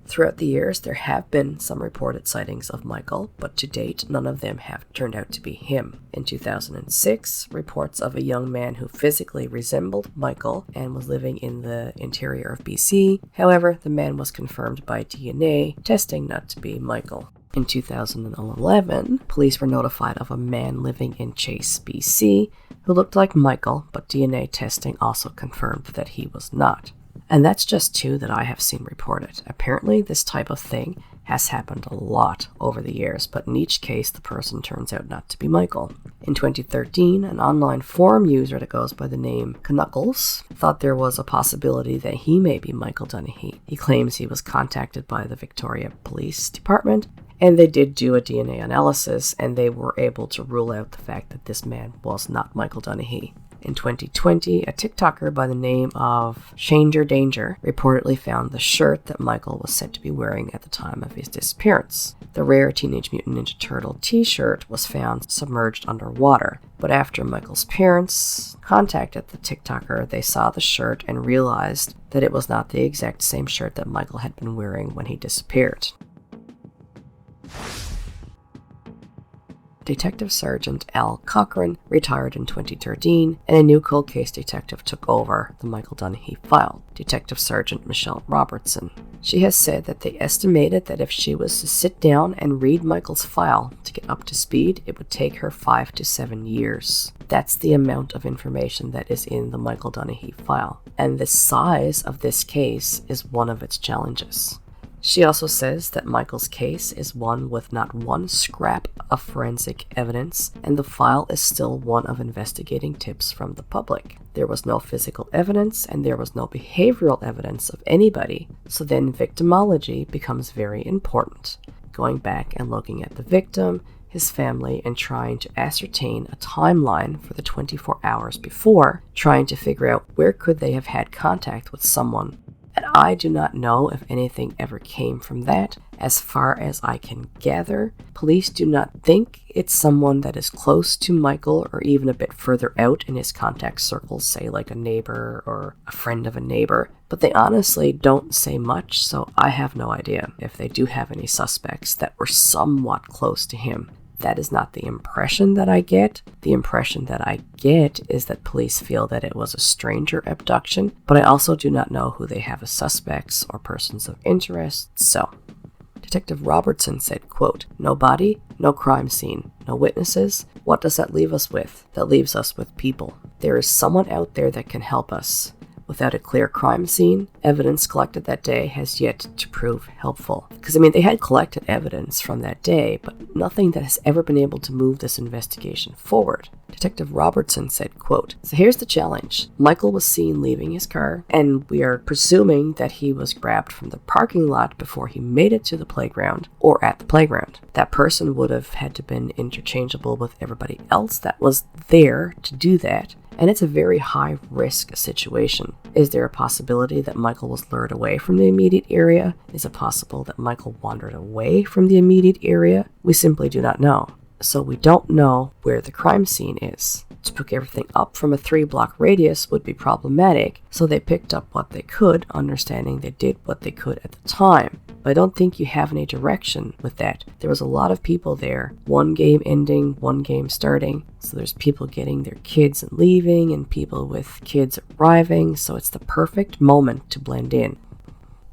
S1: Throughout the years, there have been some reported sightings of Michael, but to date, none of them have turned out to be him. In 2006, reports of a young man who physically resembled Michael and was living in the interior of BC. However, the man was confirmed by DNA testing not to be Michael. In 2011, police were notified of a man living in Chase, BC, who looked like Michael, but DNA testing also confirmed that he was not. And that's just two that I have seen reported. Apparently, this type of thing has happened a lot over the years, but in each case, the person turns out not to be Michael. In 2013, an online forum user that goes by the name Knuckles thought there was a possibility that he may be Michael Dunahee. He claims he was contacted by the Victoria Police Department, and they did do a DNA analysis, and they were able to rule out the fact that this man was not Michael Dunahee. In 2020, a TikToker by the name of Shanger Danger reportedly found the shirt that Michael was said to be wearing at the time of his disappearance. The rare Teenage Mutant Ninja Turtle t-shirt was found submerged underwater, but after Michael's parents contacted the TikToker, they saw the shirt and realized that it was not the exact same shirt that Michael had been wearing when he disappeared. Detective Sergeant Al Cochran retired in 2013, and a new cold case detective took over the Michael Dunahee file, Detective Sergeant Michelle Robertson. She has said that they estimated that if she was to sit down and read Michael's file to get up to speed, it would take her 5 to 7 years. That's the amount of information that is in the Michael Dunahee file, and the size of this case is one of its challenges. She also says that Michael's case is one with not one scrap of forensic evidence, and the file is still one of investigating tips from the public. There was no physical evidence, and there was no behavioral evidence of anybody, so then victimology becomes very important. Going back and looking at the victim, his family, and trying to ascertain a timeline for the 24 hours before, trying to figure out where could they have had contact with someone. And I do not know if anything ever came from that. As far as I can gather, police do not think it's someone that is close to Michael or even a bit further out in his contact circles, say like a neighbor or a friend of a neighbor. But they honestly don't say much, so I have no idea if they do have any suspects that were somewhat close to him. That is not the impression that I get. The impression that I get is that police feel that it was a stranger abduction, but I also do not know who they have as suspects or persons of interest, so. Detective Robertson said, quote, "No body, no crime scene, no witnesses. What does that leave us with? That leaves us with people. There is someone out there that can help us. Without a clear crime scene, evidence collected that day has yet to prove helpful. Because, they had collected evidence from that day, but nothing that has ever been able to move this investigation forward. Detective Robertson said, quote, "So here's the challenge. Michael was seen leaving his car, and we are presuming that he was grabbed from the parking lot before he made it to the playground or at the playground. That person would have had to been interchangeable with everybody else that was there to do that, and it's a very high-risk situation. Is there a possibility that Michael was lured away from the immediate area? Is it possible that Michael wandered away from the immediate area? We simply do not know. So we don't know where the crime scene is. To pick everything up from a 3-block radius would be problematic, so they picked up what they could, understanding they did what they could at the time. But I don't think you have any direction with that. There was a lot of people there. One game ending, one game starting. So there's people getting their kids and leaving, and people with kids arriving, so it's the perfect moment to blend in.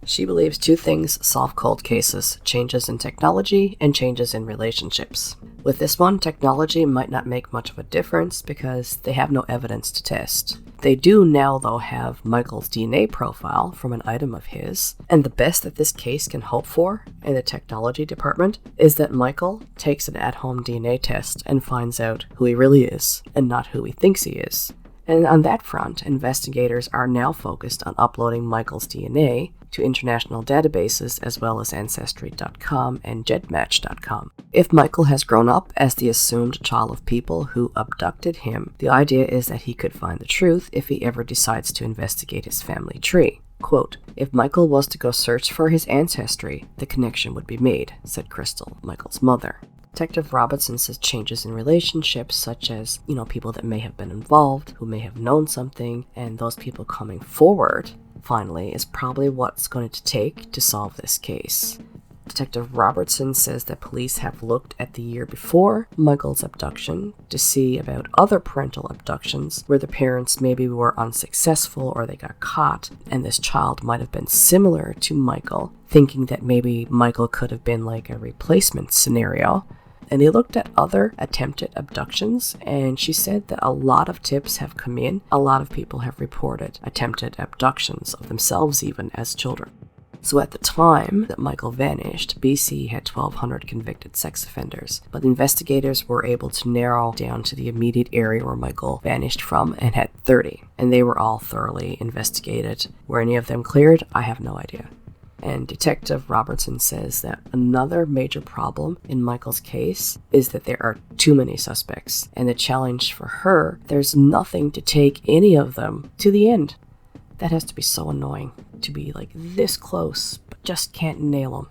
S1: She believes 2 things solve cold cases: changes in technology and changes in relationships. With this one, technology might not make much of a difference because they have no evidence to test. They do now, though, have Michael's DNA profile from an item of his, and the best that this case can hope for in the technology department is that Michael takes an at-home DNA test and finds out who he really is and not who he thinks he is. And on that front, investigators are now focused on uploading Michael's DNA to international databases as well as Ancestry.com and GEDmatch.com. If Michael has grown up as the assumed child of people who abducted him, the idea is that he could find the truth if he ever decides to investigate his family tree. Quote, "If Michael was to go search for his ancestry, the connection would be made," said Crystal, Michael's mother. Detective Robertson says changes in relationships, such as, people that may have been involved, who may have known something, and those people coming forward, finally, is probably what's going to take to solve this case. Detective Robertson says that police have looked at the year before Michael's abduction to see about other parental abductions where the parents maybe were unsuccessful or they got caught, and this child might have been similar to Michael, thinking that maybe Michael could have been like a replacement scenario. And they looked at other attempted abductions, and she said that a lot of tips have come in. A lot of people have reported attempted abductions of themselves even as children. So at the time that Michael vanished, BC had 1,200 convicted sex offenders, but investigators were able to narrow down to the immediate area where Michael vanished from and had 30, and they were all thoroughly investigated. Were any of them cleared? I have no idea. And Detective Robertson says that another major problem in Michael's case is that there are too many suspects, and the challenge for her, there's nothing to take any of them to the end. That has to be so annoying, to be like this close, but just can't nail them.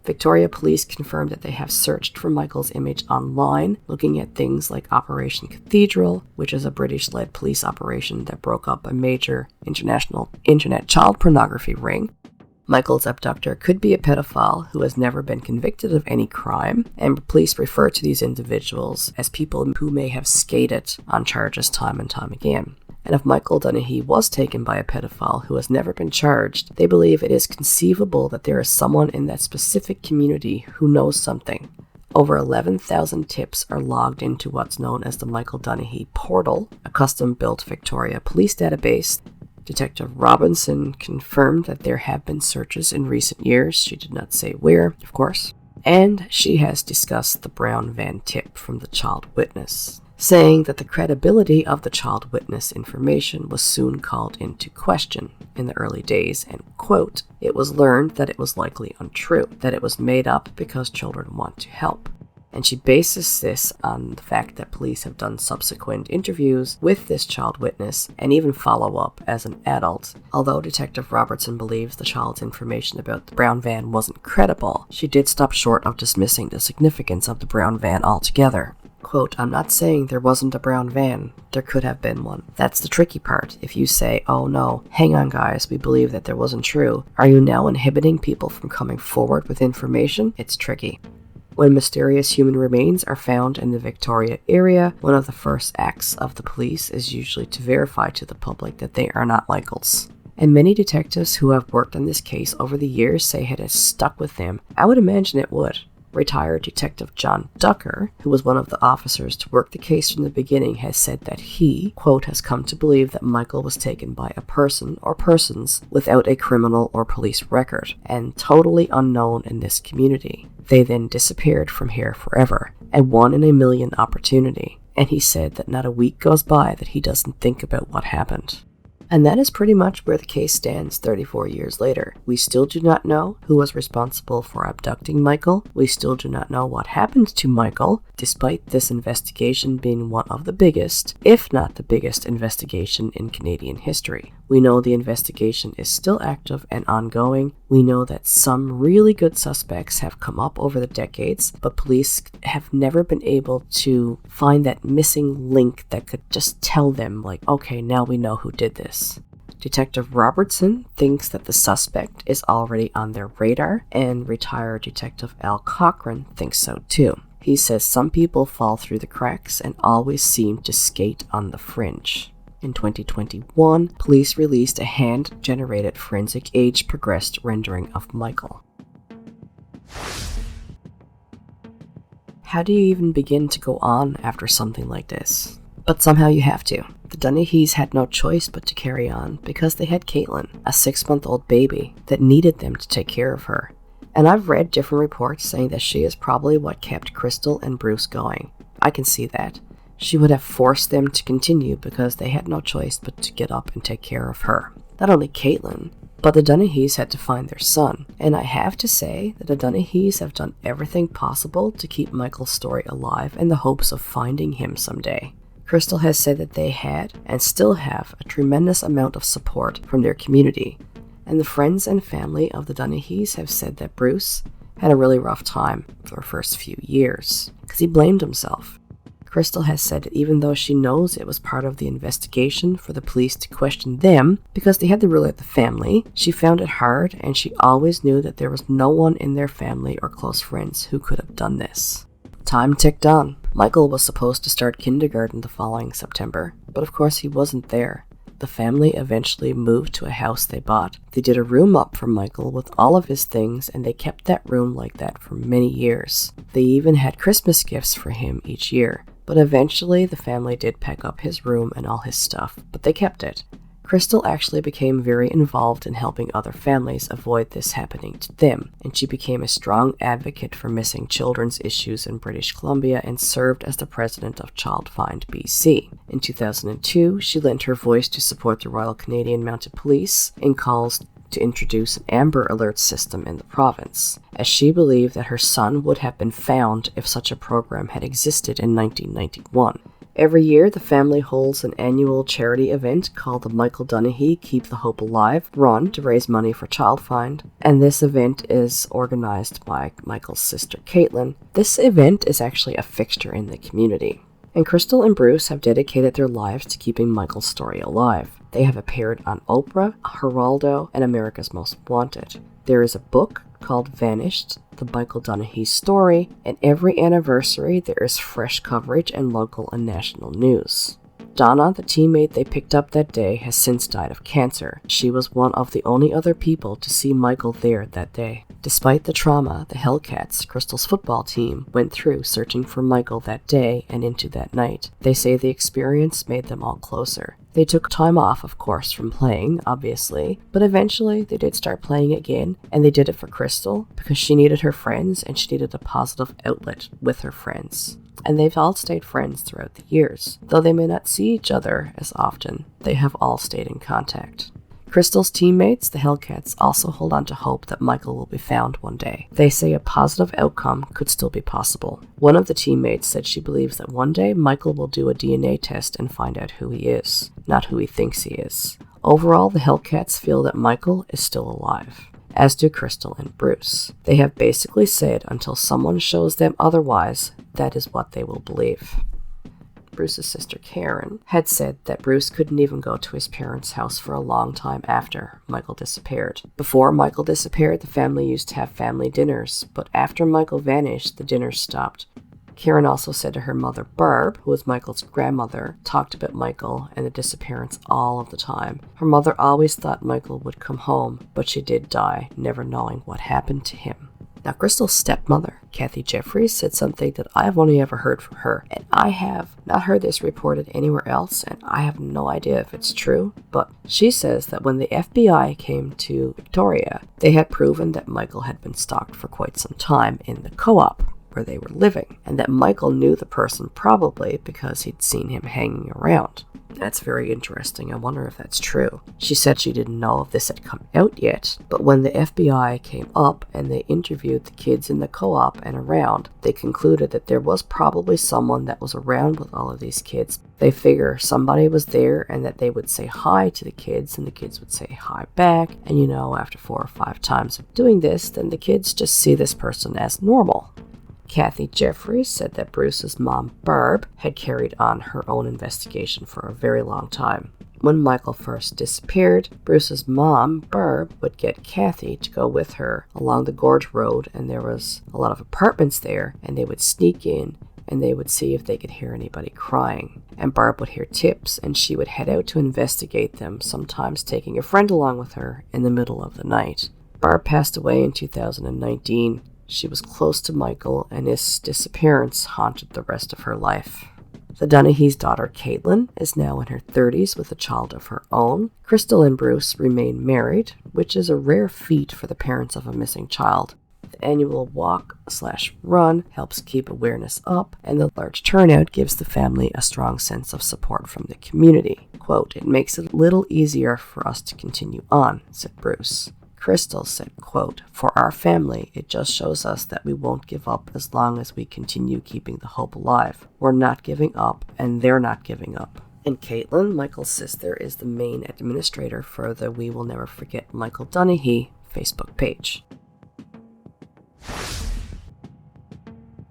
S1: Victoria police confirmed that they have searched for Michael's image online, looking at things like Operation Cathedral, which is a British-led police operation that broke up a major international internet child pornography ring. Michael's abductor could be a pedophile who has never been convicted of any crime, and police refer to these individuals as people who may have skated on charges time and time again. And if Michael Dunahee was taken by a pedophile who has never been charged, they believe it is conceivable that there is someone in that specific community who knows something. Over 11,000 tips are logged into what's known as the Michael Dunahee portal, a custom-built Victoria police database. Detective Robinson confirmed that there have been searches in recent years. She did not say where, of course. And she has discussed the brown van tip from the child witness, saying that the credibility of the child witness information was soon called into question in the early days, and, quote, "It was learned that it was likely untrue, that it was made up because children want to help." And she bases this on the fact that police have done subsequent interviews with this child witness and even follow-up as an adult. Although Detective Robertson believes the child's information about the brown van wasn't credible, she did stop short of dismissing the significance of the brown van altogether. Quote, "I'm not saying there wasn't a brown van. There could have been one. That's the tricky part. If you say, oh no, hang on guys, we believe that there wasn't true, are you now inhibiting people from coming forward with information? It's tricky." When mysterious human remains are found in the Victoria area, one of the first acts of the police is usually to verify to the public that they are not Michael's. And many detectives who have worked on this case over the years say it has stuck with them. I would imagine it would. Retired Detective John Ducker, who was one of the officers to work the case from the beginning, has said that he, quote, has come to believe that Michael was taken by a person or persons without a criminal or police record and totally unknown in this community. They then disappeared from here forever, a 1 in a million opportunity. And he said that not a week goes by that he doesn't think about what happened. And that is pretty much where the case stands 34 years later. We still do not know who was responsible for abducting Michael. We still do not know what happened to Michael, despite this investigation being one of the biggest, if not the biggest investigation in Canadian history. We know the investigation is still active and ongoing. We know that some really good suspects have come up over the decades, but police have never been able to find that missing link that could just tell them, like, okay, now we know who did this. Detective Robertson thinks that the suspect is already on their radar, and retired Detective Al Cochran thinks so too. He says some people fall through the cracks and always seem to skate on the fringe. In 2021, police released a hand-generated forensic age-progressed rendering of Michael. How do you even begin to go on after something like this? But somehow you have to. The Dunahees had no choice but to carry on because they had Caitlin, a 6-month-old baby, that needed them to take care of her. And I've read different reports saying that she is probably what kept Crystal and Bruce going. I can see that. She would have forced them to continue because they had no choice but to get up and take care of her. Not only Caitlin, but the Dunahees had to find their son. And I have to say that the Dunahees have done everything possible to keep Michael's story alive in the hopes of finding him someday. Crystal has said that they had, and still have, a tremendous amount of support from their community. And the friends and family of the Dunahees have said that Bruce had a really rough time for the first few years, because he blamed himself. Crystal has said that even though she knows it was part of the investigation for the police to question them, because they had to rule out the family, she found it hard, and she always knew that there was no one in their family or close friends who could have done this. Time ticked on. Michael was supposed to start kindergarten the following September, but of course he wasn't there. The family eventually moved to a house they bought. They did a room up for Michael with all of his things, and they kept that room like that for many years. They even had Christmas gifts for him each year. But eventually the family did pack up his room and all his stuff, but they kept it. Crystal actually became very involved in helping other families avoid this happening to them, and she became a strong advocate for missing children's issues in British Columbia and served as the president of Child Find BC. In 2002, she lent her voice to support the Royal Canadian Mounted Police in calls to introduce an Amber Alert system in the province, as she believed that her son would have been found if such a program had existed in 1991. Every year, the family holds an annual charity event called the Michael Dunahee Keep the Hope Alive run to raise money for Child Find, and this event is organized by Michael's sister Caitlin. This event is actually a fixture in the community. And Crystal and Bruce have dedicated their lives to keeping Michael's story alive. They have appeared on Oprah, Geraldo, and America's Most Wanted. There is a book called Vanished, the Michael Dunahee story, and every anniversary there is fresh coverage and local and national news. Donna, the teammate they picked up that day, has since died of cancer. She was one of the only other people to see Michael there that day. Despite the trauma the Hellcats, Crystal's football team, went through searching for Michael that day and into that night, they say the experience made them all closer. They took time off, of course, from playing, obviously, but eventually they did start playing again, and they did it for Crystal because she needed her friends and she needed a positive outlet with her friends. And they've all stayed friends throughout the years. Though they may not see each other as often, they have all stayed in contact. Crystal's teammates, the Hellcats, also hold on to hope that Michael will be found one day. They say a positive outcome could still be possible. One of the teammates said she believes that one day Michael will do a DNA test and find out who he is, not who he thinks he is. Overall, the Hellcats feel that Michael is still alive, as do Crystal and Bruce. They have basically said until someone shows them otherwise, that is what they will believe. Bruce's sister Karen had said that Bruce couldn't even go to his parents' house for a long time after Michael disappeared. Before Michael disappeared, the family used to have family dinners, but after Michael vanished, the dinners stopped. Karen also said to her mother Barb, who was Michael's grandmother, talked about Michael and the disappearance all of the time. Her mother always thought Michael would come home, but she did die, never knowing what happened to him. Now, Crystal's stepmother, Kathy Jeffries, said something that I've only ever heard from her, and I have not heard this reported anywhere else, and I have no idea if it's true, but she says that when the FBI came to Victoria, they had proven that Michael had been stalked for quite some time in the co-op where they were living, and that Michael knew the person probably because he'd seen him hanging around. That's very interesting. I wonder if that's true. She said she didn't know if this had come out yet, but when the FBI came up and they interviewed the kids in the co-op and around, they concluded that there was probably someone that was around with all of these kids. They figure somebody was there and that they would say hi to the kids and the kids would say hi back. And after 4 or 5 times of doing this, then the kids just see this person as normal. Kathy Jeffries said that Bruce's mom, Barb, had carried on her own investigation for a very long time. When Michael first disappeared, Bruce's mom, Barb, would get Kathy to go with her along the Gorge Road, and there was a lot of apartments there, and they would sneak in and they would see if they could hear anybody crying. And Barb would hear tips, and she would head out to investigate them, sometimes taking a friend along with her in the middle of the night. Barb passed away in 2019. She was close to Michael, and his disappearance haunted the rest of her life. The Dunahee's daughter, Caitlin, is now in her 30s with a child of her own. Crystal and Bruce remain married, which is a rare feat for the parents of a missing child. The annual walk/run helps keep awareness up, and the large turnout gives the family a strong sense of support from the community. Quote, "It makes it a little easier for us to continue on," said Bruce. Crystal said, quote, "For our family, it just shows us that we won't give up as long as we continue keeping the hope alive. We're not giving up, and they're not giving up." And Caitlin, Michael's sister, is the main administrator for the We Will Never Forget Michael Dunahee Facebook page.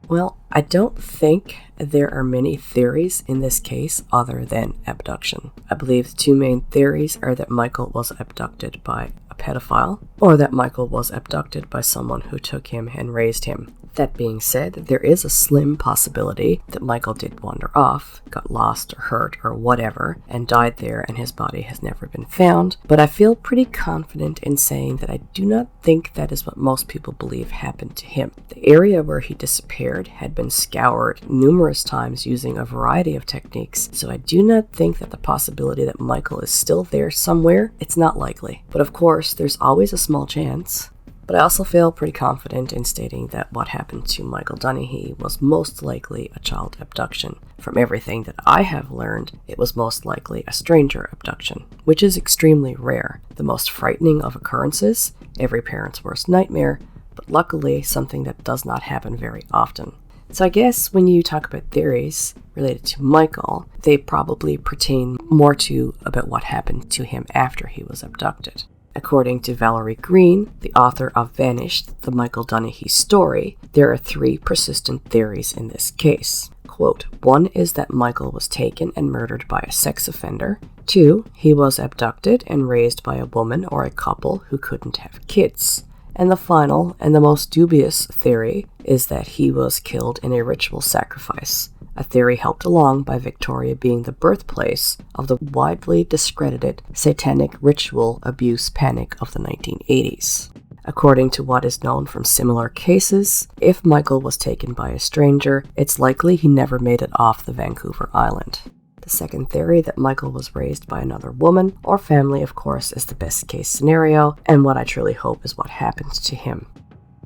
S1: Well, I don't think there are many theories in this case other than abduction. I believe the 2 main theories are that Michael was abducted by a pedophile, or that Michael was abducted by someone who took him and raised him. That being said, there is a slim possibility that Michael did wander off, got lost or hurt or whatever, and died there, and his body has never been found, but I feel pretty confident in saying that I do not think that is what most people believe happened to him. The area where he disappeared had been scoured numerous times using a variety of techniques, so I do not think that the possibility that Michael is still there somewhere, it's not likely. But of course, there's always a small chance. But I also feel pretty confident in stating that what happened to Michael Dunahee was most likely a child abduction. From everything that I have learned, it was most likely a stranger abduction, which is extremely rare. The most frightening of occurrences, every parent's worst nightmare, but luckily something that does not happen very often. So I guess when you talk about theories related to Michael, they probably pertain more to about what happened to him after he was abducted. According to Valerie Green, the author of Vanished, the Michael Dunahee story, there are 3 persistent theories in this case. Quote, 1 is that Michael was taken and murdered by a sex offender. 2, he was abducted and raised by a woman or a couple who couldn't have kids. And the final and the most dubious theory is that he was killed in a ritual sacrifice, a theory helped along by Victoria being the birthplace of the widely discredited satanic ritual abuse panic of the 1980s. According to what is known from similar cases, if Michael was taken by a stranger, it's likely he never made it off the Vancouver Island. The second theory, that Michael was raised by another woman or family, of course, is the best case scenario, and what I truly hope is what happened to him.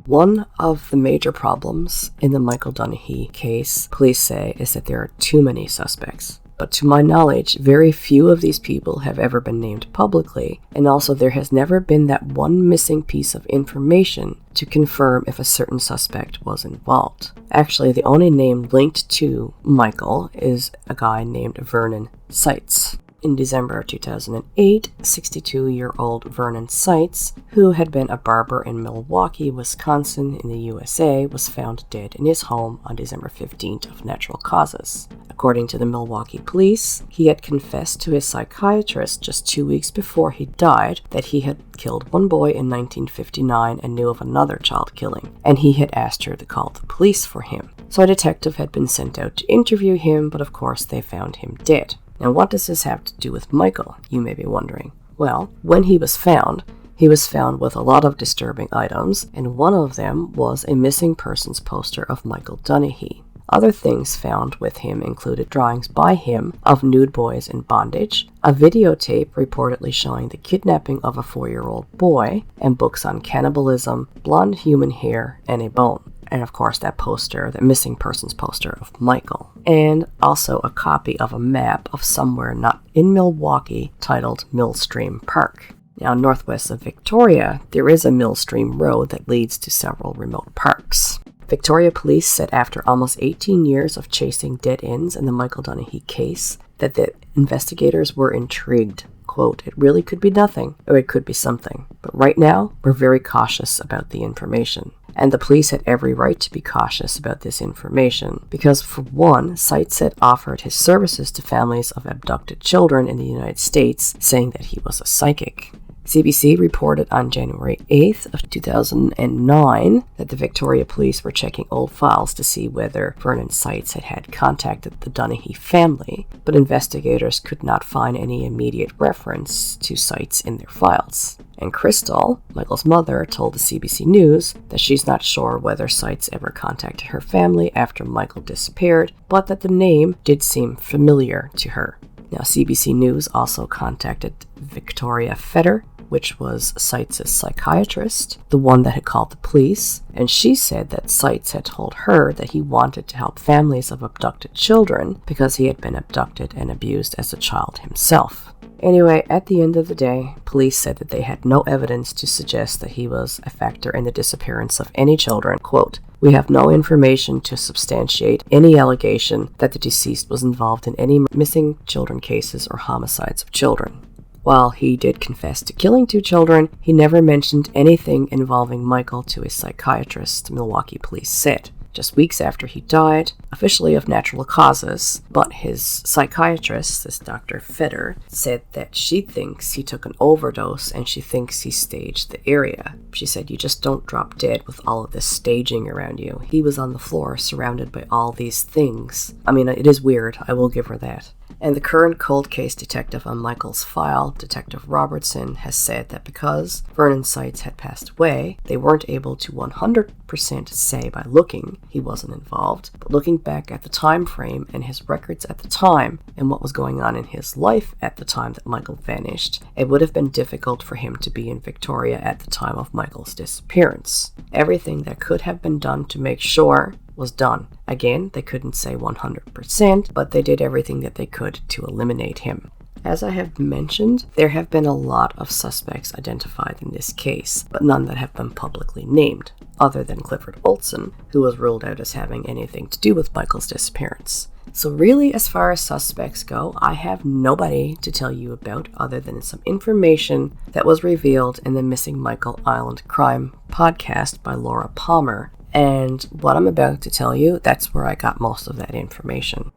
S1: One of the major problems in the Michael Dunahee case, police say, is that there are too many suspects. But to my knowledge, very few of these people have ever been named publicly, and also there has never been that one missing piece of information to confirm if a certain suspect was involved. Actually, the only name linked to Michael is a guy named Vernon Seitz. In December of 2008, 62-year-old Vernon Seitz, who had been a barber in Milwaukee, Wisconsin in the USA, was found dead in his home on December 15th of natural causes. According to the Milwaukee police, he had confessed to his psychiatrist just 2 weeks before he died that he had killed one boy in 1959 and knew of another child killing, and he had asked her to call the police for him. So a detective had been sent out to interview him, but of course they found him dead. Now, what does this have to do with Michael, you may be wondering? Well, when he was found, He was found with a lot of disturbing items, and one of them was a missing persons poster of Michael Dunahee. Other things found with him included drawings by him of nude boys in bondage, a videotape reportedly showing the kidnapping of a 4-year-old boy, and books on cannibalism, blonde human hair, and a bone. And of course that poster, the missing persons poster of Michael. And also a copy of a map of somewhere not in Milwaukee titled Millstream Park. Now, northwest of Victoria, there is a Millstream Road that leads to several remote parks. Victoria police said after almost 18 years of chasing dead ends in the Michael Dunahee case that the investigators were intrigued. Quote, "It really could be nothing, or it could be something. But right now, we're very cautious about the information." And the police had every right to be cautious about this information because, for one, Seitz had offered his services to families of abducted children in the United States, saying that he was a psychic. CBC reported on January 8th of 2009 that the Victoria police were checking old files to see whether Vernon Seitz had contacted the Dunahee family, but investigators could not find any immediate reference to Seitz in their files. And Crystal, Michael's mother, told the CBC News that she's not sure whether Seitz ever contacted her family after Michael disappeared, but that the name did seem familiar to her. Now, CBC News also contacted Victoria Fetter, which was Seitz's psychiatrist, the one that had called the police, and she said that Seitz had told her that he wanted to help families of abducted children because he had been abducted and abused as a child himself. Anyway, at the end of the day, police said that they had no evidence to suggest that he was a factor in the disappearance of any children. Quote, "We have no information to substantiate any allegation that the deceased was involved in any missing children cases or homicides of children." While he did confess to killing 2 children, he never mentioned anything involving Michael to his psychiatrist, Milwaukee police said. Just weeks after he died, officially of natural causes, but his psychiatrist, this Dr. Fetter, said that she thinks he took an overdose and she thinks he staged the area. She said, "You just don't drop dead with all of this staging around you. He was on the floor surrounded by all these things." I mean, it is weird, I will give her that. And the current cold case detective on Michael's file, Detective Robertson, has said that because Vernon Seitz had passed away, they weren't able to 100% say by looking he wasn't involved. But looking back at the time frame and his records at the time and what was going on in his life at the time that Michael vanished, it would have been difficult for him to be in Victoria at the time of Michael's disappearance. Everything that could have been done to make sure was done. Again, they couldn't say 100%, but they did everything that they could to eliminate him. As I have mentioned, there have been a lot of suspects identified in this case, but none that have been publicly named, other than Clifford Olson, who was ruled out as having anything to do with Michael's disappearance. So really, as far as suspects go, I have nobody to tell you about other than some information that was revealed in the Missing Michael Island Crime podcast by Laura Palmer. And what I'm about to tell you, that's where I got most of that information.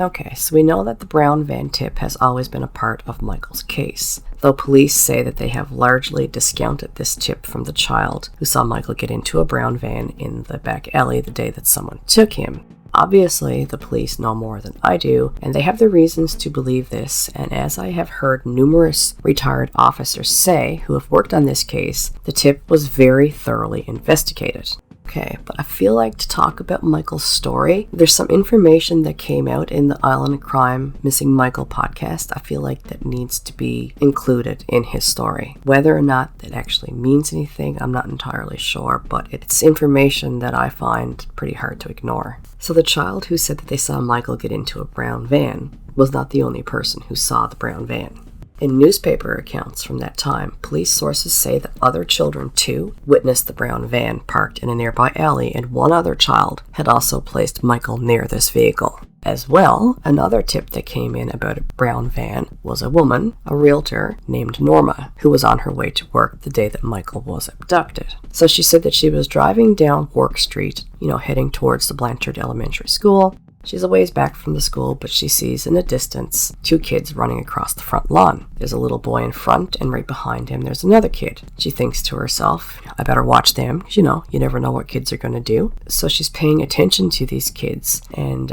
S1: Okay, so we know that the brown van tip has always been a part of Michael's case, though police say that they have largely discounted this tip from the child who saw Michael get into a brown van in the back alley the day that someone took him. Obviously, the police know more than I do, and they have the reasons to believe this, and as I have heard numerous retired officers say who have worked on this case, the tip was very thoroughly investigated. Okay, but I feel like to talk about Michael's story, there's some information that came out in the Island Crime Missing Michael podcast I feel like that needs to be included in his story. Whether or not that actually means anything, I'm not entirely sure, but it's information that I find pretty hard to ignore. So the child who said that they saw Michael get into a brown van was not the only person who saw the brown van. In newspaper accounts from that time, police sources say that other children, too, witnessed the brown van parked in a nearby alley, and one other child had also placed Michael near this vehicle. As well, another tip that came in about a brown van was a woman, a realtor, named Norma, who was on her way to work the day that Michael was abducted. So she said that she was driving down Wark Street, heading towards the Blanchard Elementary School. She's a ways back from the school, but she sees in the distance 2 kids running across the front lawn. There's a little boy in front, and right behind him there's another kid. She thinks to herself, I better watch them, because you never know what kids are going to do. So she's paying attention to these kids, and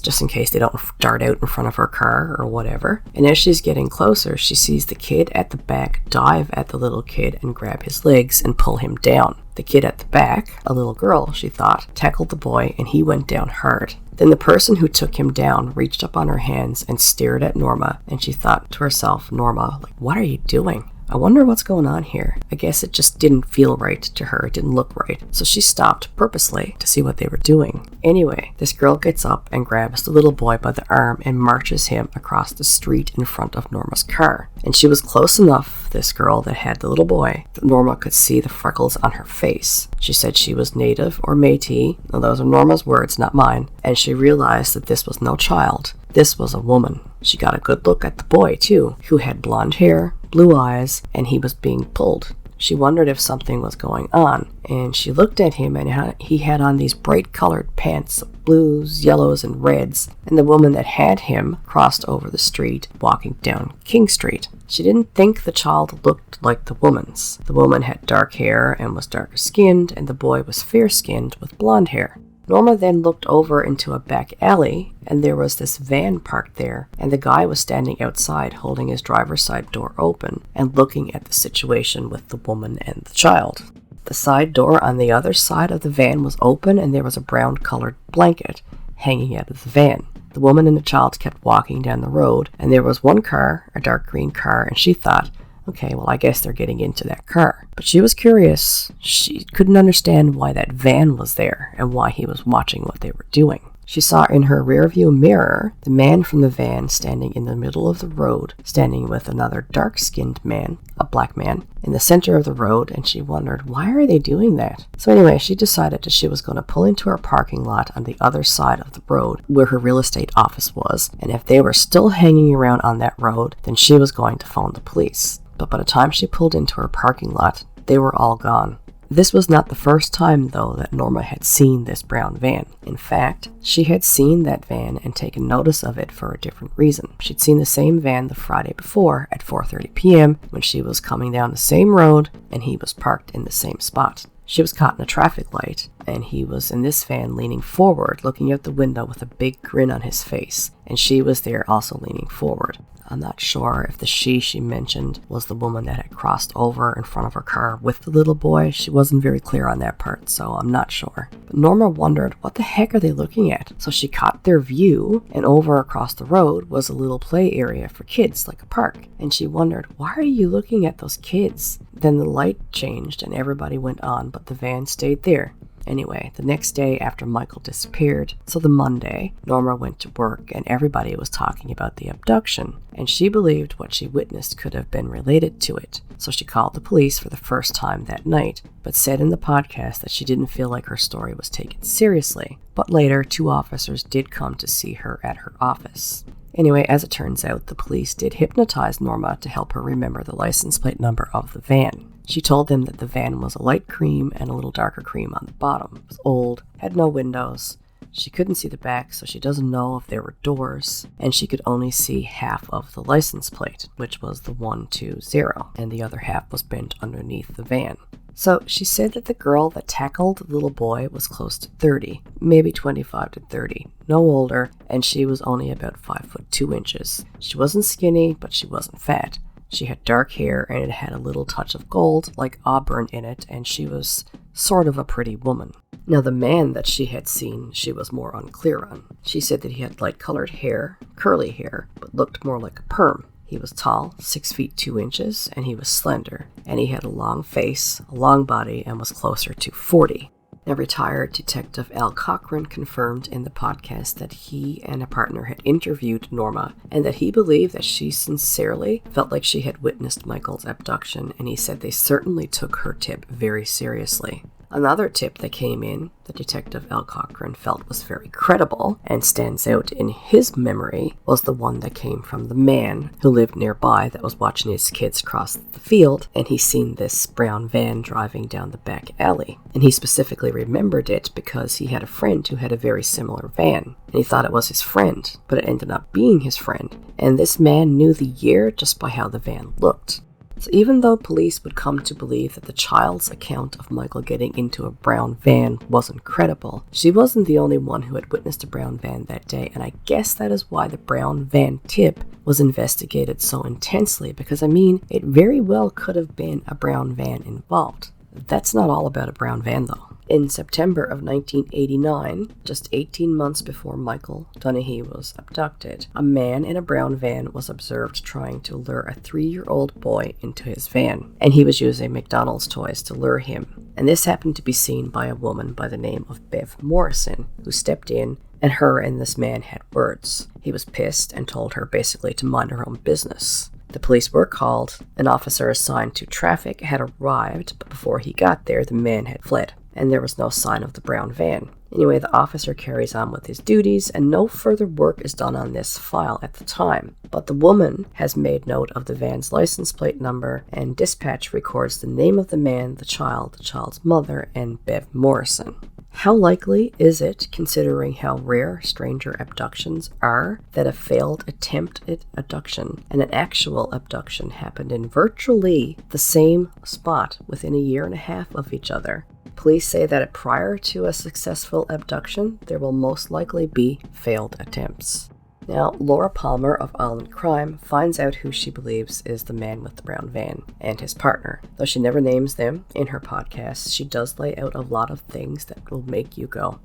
S1: just in case they don't dart out in front of her car or whatever. And as she's getting closer, she sees the kid at the back dive at the little kid and grab his legs and pull him down. The kid at the back, a little girl, she thought, tackled the boy, and he went down hard. Then the person who took him down reached up on her hands and stared at Norma, and she thought to herself, Norma, what are you doing? I wonder what's going on here. I guess it just didn't feel right to her. It didn't look right. So she stopped purposely to see what they were doing. Anyway, this girl gets up and grabs the little boy by the arm and marches him across the street in front of Norma's car. And she was close enough, this girl that had the little boy, that Norma could see the freckles on her face. She said she was Native or Métis. Now, those are Norma's words, not mine. And she realized that this was no child. This was a woman. She got a good look at the boy, too, who had blonde hair, blue eyes, and he was being pulled. She wondered if something was going on, and she looked at him, and he had on these bright-colored pants, blues, yellows, and reds, and the woman that had him crossed over the street, walking down King Street. She didn't think the child looked like the woman's. The woman had dark hair and was darker-skinned, and the boy was fair-skinned with blonde hair. Norma then looked over into a back alley, and there was this van parked there, and the guy was standing outside holding his driver's side door open and looking at the situation with the woman and the child. The side door on the other side of the van was open, and there was a brown-colored blanket hanging out of the van. The woman and the child kept walking down the road, and there was one car, a dark green car, and she thought, okay, well, I guess they're getting into that car. But she was curious. She couldn't understand why that van was there and why he was watching what they were doing. She saw in her rearview mirror the man from the van standing in the middle of the road, standing with another dark-skinned man, a black man, in the center of the road, and she wondered, why are they doing that? So anyway, she decided that she was going to pull into her parking lot on the other side of the road where her real estate office was, and if they were still hanging around on that road, then she was going to phone the police. But by the time she pulled into her parking lot, they were all gone. This was not the first time, though, that Norma had seen this brown van. In fact, she had seen that van and taken notice of it for a different reason. She'd seen the same van the Friday before at 4:30 p.m. when she was coming down the same road and he was parked in the same spot. She was caught in a traffic light, and he was in this van leaning forward, looking out the window with a big grin on his face, and she was there also leaning forward. I'm not sure if the she mentioned was the woman that had crossed over in front of her car with the little boy. She wasn't very clear on that part, so I'm not sure. But Norma wondered, what the heck are they looking at? So she caught their view, and over across the road was a little play area for kids, like a park. And she wondered, why are you looking at those kids? Then the light changed and everybody went on, but the van stayed there. Anyway, the next day after Michael disappeared, so the Monday, Norma went to work and everybody was talking about the abduction, and she believed what she witnessed could have been related to it. So she called the police for the first time that night, but said in the podcast that she didn't feel like her story was taken seriously. But later, 2 officers did come to see her at her office. Anyway, as it turns out, the police did hypnotize Norma to help her remember the license plate number of the van. She told them that the van was a light cream and a little darker cream on the bottom. It was old, had no windows. She couldn't see the back, so she doesn't know if there were doors, and she could only see half of the license plate, which was the 120, and the other half was bent underneath the van. So she said that the girl that tackled the little boy was close to 30, maybe 25 to 30, no older, and she was only about 5'2". She wasn't skinny, but she wasn't fat. She had dark hair, and it had a little touch of gold, like auburn, in it, and she was sort of a pretty woman. Now, the man that she had seen, she was more unclear on. She said that he had light-colored hair, curly hair, but looked more like a perm. He was tall, 6 feet 2 inches, and he was slender, and he had a long face, a long body, and was closer to 40. Now, retired Detective Al Cochran confirmed in the podcast that he and a partner had interviewed Norma and that he believed that she sincerely felt like she had witnessed Michael's abduction, and he said they certainly took her tip very seriously. Another tip that came in that Detective L. Cochran felt was very credible and stands out in his memory was the one that came from the man who lived nearby that was watching his kids cross the field, and he seen this brown van driving down the back alley. And he specifically remembered it because he had a friend who had a very similar van, and he thought it was his friend, but it ended up being his friend. And this man knew the year just by how the van looked. So even though police would come to believe that the child's account of Michael getting into a brown van wasn't credible, she wasn't the only one who had witnessed a brown van that day, and I guess that is why the brown van tip was investigated so intensely, because it very well could have been a brown van involved. That's not all about a brown van though. In September of 1989, just 18 months before Michael Dunahee was abducted, a man in a brown van was observed trying to lure a 3-year-old boy into his van, and he was using McDonald's toys to lure him. And this happened to be seen by a woman by the name of Bev Morrison, who stepped in, and her and this man had words. He was pissed and told her basically to mind her own business. The police were called. An officer assigned to traffic had arrived, but before he got there, the man had fled, and there was no sign of the brown van. Anyway, the officer carries on with his duties, and no further work is done on this file at the time. But the woman has made note of the van's license plate number, and dispatch records the name of the man, the child's mother, and Bev Morrison. How likely is it, considering how rare stranger abductions are, that a failed attempted abduction and an actual abduction happened in virtually the same spot within a year and a half of each other? Police say that prior to a successful abduction, there will most likely be failed attempts. Now, Laura Palmer of Island Crime finds out who she believes is the man with the brown van and his partner. Though she never names them in her podcast, she does lay out a lot of things that will make you go,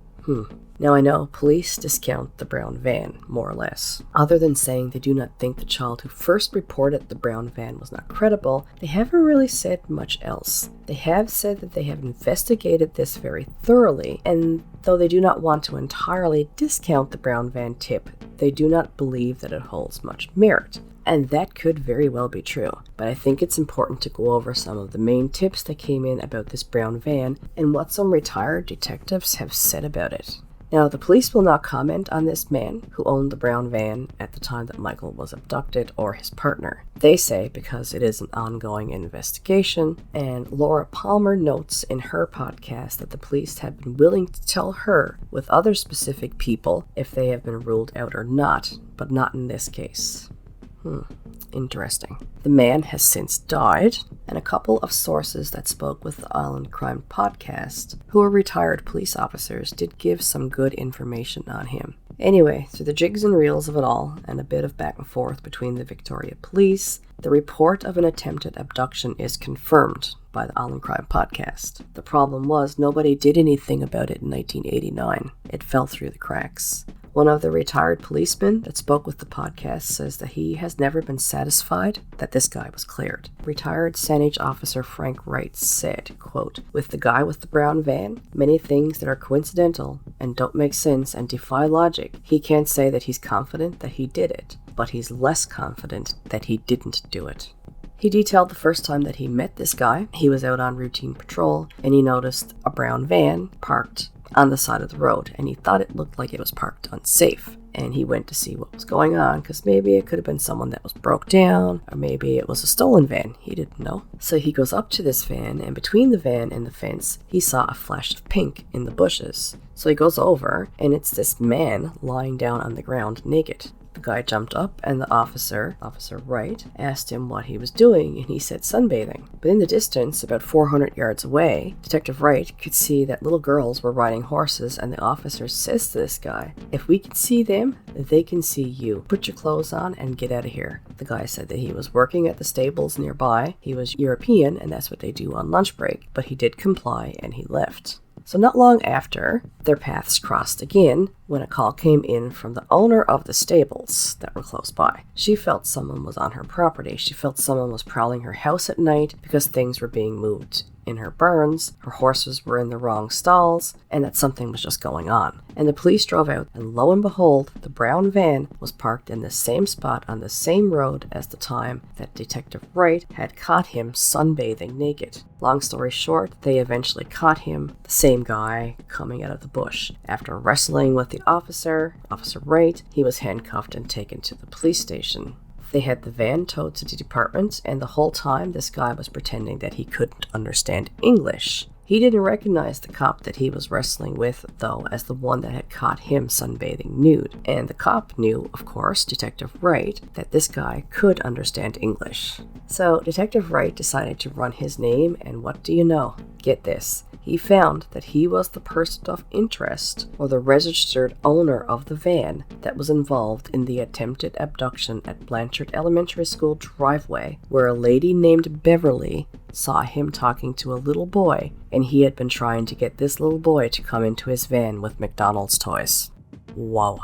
S1: Now, I know police discount the brown van, more or less. Other than saying they do not think the child who first reported the brown van was not credible, they haven't really said much else. They have said that they have investigated this very thoroughly, and though they do not want to entirely discount the brown van tip, they do not believe that it holds much merit. And that could very well be true, but I think it's important to go over some of the main tips that came in about this brown van and what some retired detectives have said about it. Now, the police will not comment on this man who owned the brown van at the time that Michael was abducted or his partner. They say because it is an ongoing investigation, and Laura Palmer notes in her podcast that the police have been willing to tell her with other specific people if they have been ruled out or not, but not in this case. Interesting. The man has since died, and a couple of sources that spoke with the Island Crime podcast, who are retired police officers, did give some good information on him. Anyway, through the jigs and reels of it all, and a bit of back and forth between the Victoria Police, the report of an attempted abduction is confirmed by the Island Crime podcast. The problem was nobody did anything about it in 1989. It fell through the cracks. One of the retired policemen that spoke with the podcast says that he has never been satisfied that this guy was cleared. Retired Saanich officer Frank Wright said, quote, "With the guy with the brown van, many things that are coincidental and don't make sense and defy logic, he can't say that he's confident that he did it, but he's less confident that he didn't do it." He detailed the first time that he met this guy. He was out on routine patrol, and he noticed a brown van parked on the side of the road, and he thought it looked like it was parked unsafe. And he went to see what was going on, because maybe it could have been someone that was broke down, or maybe it was a stolen van. He didn't know. So he goes up to this van, and between the van and the fence, he saw a flash of pink in the bushes. So he goes over, and it's this man lying down on the ground naked. The guy jumped up, and the Officer Wright, asked him what he was doing, and he said sunbathing. But in the distance, about 400 yards away, Detective Wright could see that little girls were riding horses, and the officer says to this guy, "If we can see them, they can see you. Put your clothes on and get out of here." The guy said that he was working at the stables nearby. He was European, and that's what they do on lunch break, but he did comply, and he left. So not long after, their paths crossed again when a call came in from the owner of the stables that were close by. She felt someone was on her property. She felt someone was prowling her house at night because things were being moved in her burns, her horses were in the wrong stalls, and that something was just going on. And the police drove out, and lo and behold, the brown van was parked in the same spot on the same road as the time that Detective Wright had caught him sunbathing naked. Long story short, they eventually caught him, the same guy, coming out of the bush. After wrestling with the Officer Wright, he was handcuffed and taken to the police station. They had the van towed to the department, and the whole time this guy was pretending that he couldn't understand English. He didn't recognize the cop that he was wrestling with, though, as the one that had caught him sunbathing nude. And the cop knew, of course, Detective Wright, that this guy could understand English. So Detective Wright decided to run his name, and what do you know? Get this. He found that he was the person of interest, or the registered owner of the van that was involved in the attempted abduction at Blanchard Elementary School driveway, where a lady named Beverly saw him talking to a little boy, and he had been trying to get this little boy to come into his van with McDonald's toys. Wow.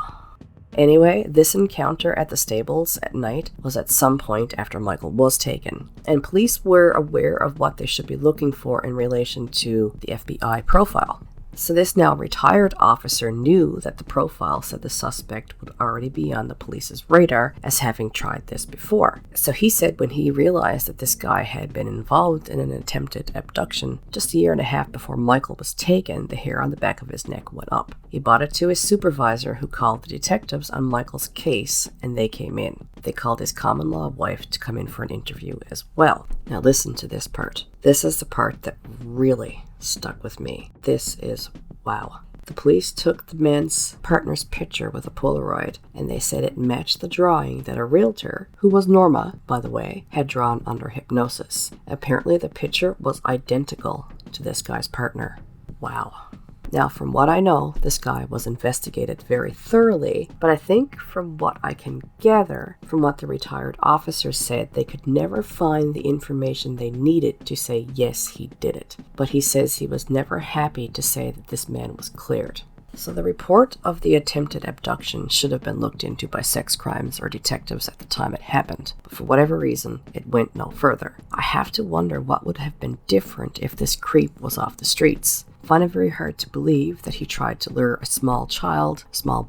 S1: Anyway, this encounter at the stables at night was at some point after Michael was taken, and police were aware of what they should be looking for in relation to the FBI profile. So this now retired officer knew that the profile said the suspect would already be on the police's radar as having tried this before. So he said when he realized that this guy had been involved in an attempted abduction just a year and a half before Michael was taken, the hair on the back of his neck went up. He brought it to his supervisor, who called the detectives on Michael's case, and they came in. They called his common law wife to come in for an interview as well. Now listen to this part. This is the part that really stuck with me. This is wow. The police took the man's partner's picture with a Polaroid, and they said it matched the drawing that a realtor, who was Norma, by the way, had drawn under hypnosis. Apparently the picture was identical to this guy's partner. Wow. Now, from what I know, this guy was investigated very thoroughly, but I think from what I can gather, from what the retired officer said, they could never find the information they needed to say, yes, he did it. But he says he was never happy to say that this man was cleared. So the report of the attempted abduction should have been looked into by sex crimes or detectives at the time it happened, but for whatever reason, it went no further. I have to wonder what would have been different if this creep was off the streets. I find it very hard to believe that he tried to lure a small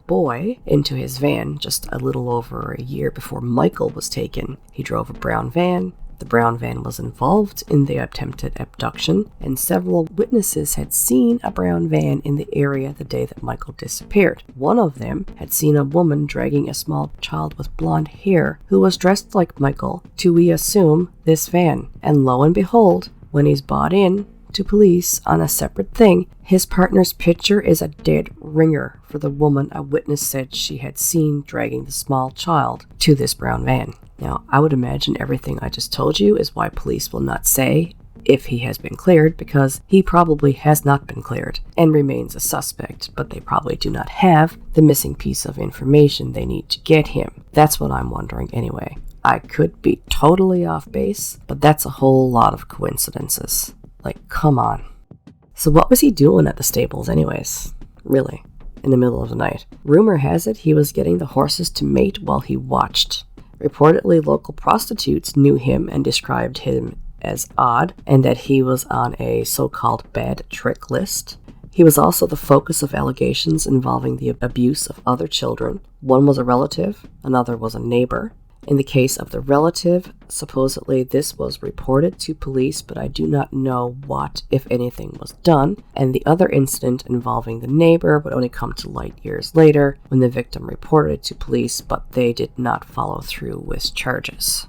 S1: boy, into his van just a little over a year before Michael was taken. He drove a brown van. The brown van was involved in the attempted abduction, and several witnesses had seen a brown van in the area the day that Michael disappeared. One of them had seen a woman dragging a small child with blonde hair who was dressed like Michael to, we assume, this van. And lo and behold, when he's brought in to police on a separate thing, his partner's picture is a dead ringer for the woman a witness said she had seen dragging the small child to this brown van. Now, I would imagine everything I just told you is why police will not say if he has been cleared, because he probably has not been cleared and remains a suspect, but they probably do not have the missing piece of information they need to get him. That's what I'm wondering anyway. I could be totally off base, but that's a whole lot of coincidences. Like, come on. So what was he doing at the stables anyways? Really? In the middle of the night? Rumor has it he was getting the horses to mate while he watched. Reportedly, local prostitutes knew him and described him as odd, and that he was on a so-called bad trick list. He was also the focus of allegations involving the abuse of other children. One was a relative, another was a neighbor. In the case of the relative, supposedly this was reported to police, but I do not know what, if anything, was done. And the other incident involving the neighbor would only come to light years later when the victim reported it to police, but they did not follow through with charges.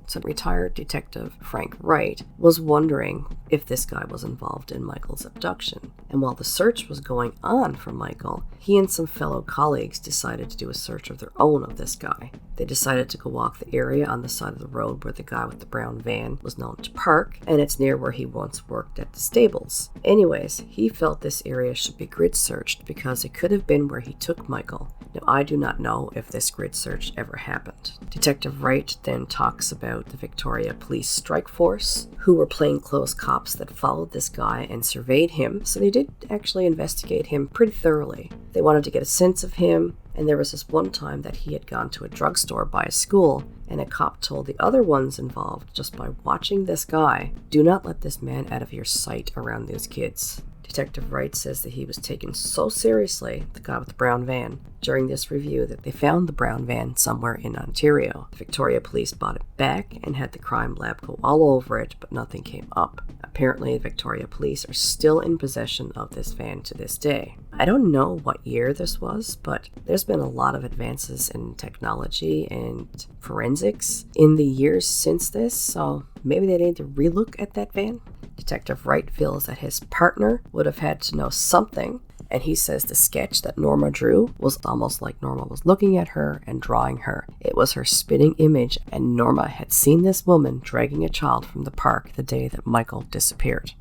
S1: So retired detective Frank Wright was wondering if this guy was involved in Michael's abduction. And while the search was going on for Michael, he and some fellow colleagues decided to do a search of their own of this guy. They decided to go walk the area on the side of the road where the guy with the brown van was known to park, and it's near where he once worked at the stables. Anyways, he felt this area should be grid searched because it could have been where he took Michael. Now, I do not know if this grid search ever happened. Detective Wright then talks about out the Victoria Police Strike Force, who were plainclothes cops that followed this guy and surveyed him, so they did actually investigate him pretty thoroughly. They wanted to get a sense of him, and there was this one time that he had gone to a drugstore by a school, and a cop told the other ones involved, just by watching this guy, do not let this man out of your sight around those kids. Detective Wright says that he was taken so seriously, the guy with the brown van, during this review that they found the brown van somewhere in Ontario. The Victoria Police bought it back and had the crime lab go all over it, but nothing came up. Apparently, the Victoria Police are still in possession of this van to this day. I don't know what year this was, but there's been a lot of advances in technology and forensics in the years since this, so maybe they need to relook at that van. Detective Wright feels that his partner would have had to know something, and he says the sketch that Norma drew was almost like Norma was looking at her and drawing her. It was her spitting image, and Norma had seen this woman dragging a child from the park the day that Michael disappeared.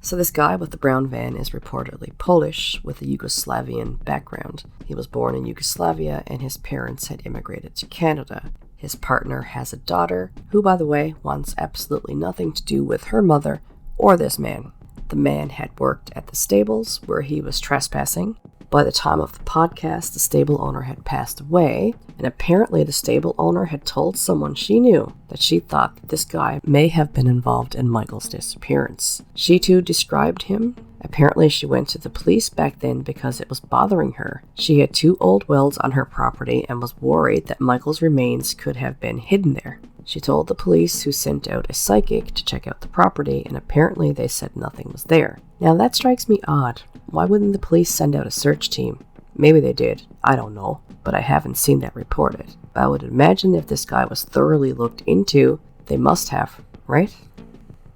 S1: So this guy with the brown van is reportedly Polish with a Yugoslavian background. He was born in Yugoslavia, and his parents had immigrated to Canada. His partner has a daughter, who, by the way, wants absolutely nothing to do with her mother or this man. The man had worked at the stables where he was trespassing. By the time of the podcast, the stable owner had passed away, and apparently the stable owner had told someone she knew that she thought that this guy may have been involved in Michael's disappearance. She too described him. Apparently she went to the police back then because it was bothering her. She had 2 old wells on her property and was worried that Michael's remains could have been hidden there. She told the police, who sent out a psychic to check out the property, and apparently they said nothing was there. Now that strikes me odd. Why wouldn't the police send out a search team? Maybe they did, I don't know, but I haven't seen that reported. I would imagine if this guy was thoroughly looked into, they must have, right?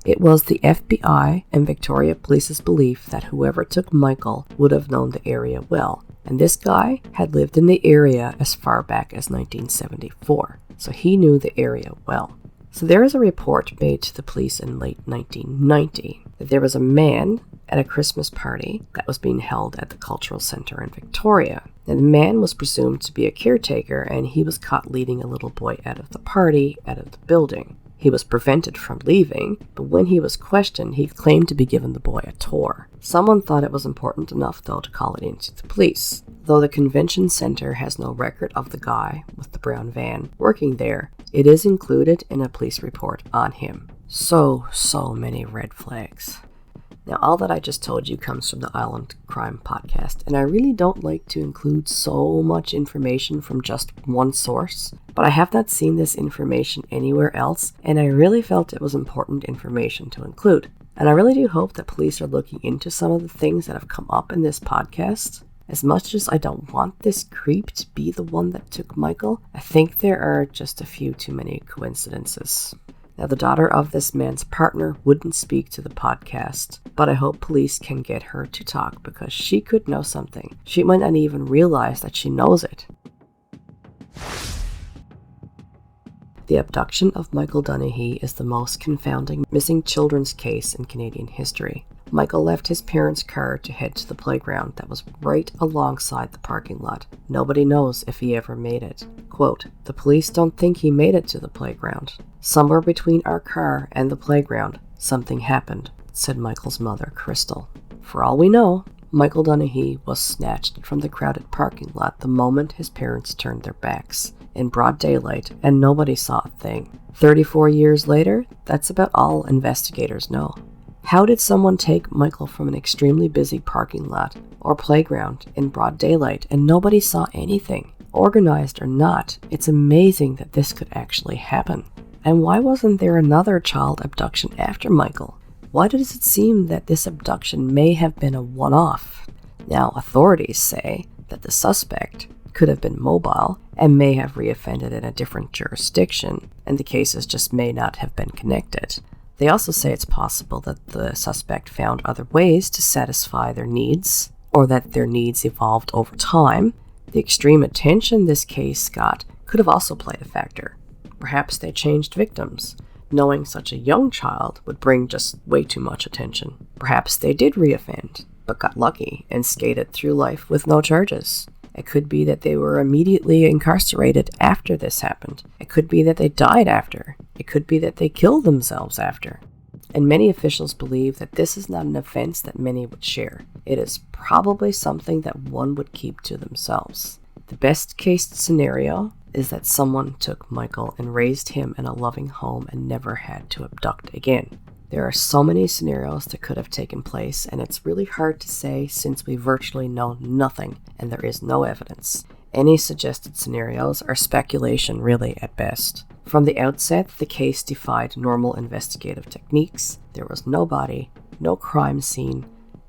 S1: It was the FBI and Victoria Police's belief that whoever took Michael would have known the area well, and this guy had lived in the area as far back as 1974. So he knew the area well. So there is a report made to the police in late 1990 that there was a man at a Christmas party that was being held at the Cultural Center in Victoria. And the man was presumed to be a caretaker, and he was caught leading a little boy out of the party, out of the building. He was prevented from leaving, but when he was questioned, he claimed to be giving the boy a tour. Someone thought it was important enough, though, to call it into the police. Though the convention center has no record of the guy with the brown van working there, it is included in a police report on him. So many red flags. Now, all that I just told you comes from the Island Crime Podcast, and I really don't like to include so much information from just one source, but I have not seen this information anywhere else, and I really felt it was important information to include. And I really do hope that police are looking into some of the things that have come up in this podcast. As much as I don't want this creep to be the one that took Michael, I think there are just a few too many coincidences. Now, the daughter of this man's partner wouldn't speak to the podcast, but I hope police can get her to talk because she could know something. She might not even realize that she knows it. The abduction of Michael Dunahee is the most confounding missing children's case in Canadian history. Michael left his parents' car to head to the playground that was right alongside the parking lot. Nobody knows if he ever made it. Quote, "The police don't think he made it to the playground. Somewhere between our car and the playground, something happened," said Michael's mother, Crystal. For all we know, Michael Dunahee was snatched from the crowded parking lot the moment his parents turned their backs, in broad daylight, and nobody saw a thing. 34 years later, that's about all investigators know. How did someone take Michael from an extremely busy parking lot or playground in broad daylight and nobody saw anything? Organized or not, it's amazing that this could actually happen. And why wasn't there another child abduction after Michael? Why does it seem that this abduction may have been a one-off? Now, authorities say that the suspect could have been mobile and may have reoffended in a different jurisdiction, and the cases just may not have been connected. They also say it's possible that the suspect found other ways to satisfy their needs, or that their needs evolved over time. The extreme attention this case got could have also played a factor. Perhaps they changed victims, knowing such a young child would bring just way too much attention. Perhaps they did reoffend, but got lucky and skated through life with no charges. It could be that they were immediately incarcerated after this happened. It could be that they died after. It could be that they killed themselves after. And many officials believe that this is not an offense that many would share. It is probably something that one would keep to themselves. The best case scenario is that someone took Michael and raised him in a loving home and never had to abduct again. There are so many scenarios that could have taken place, and it's really hard to say since we virtually know nothing and there is no evidence. Any suggested scenarios are speculation, really, at best. From the outset, the case defied normal investigative techniques. There was no body, no crime scene,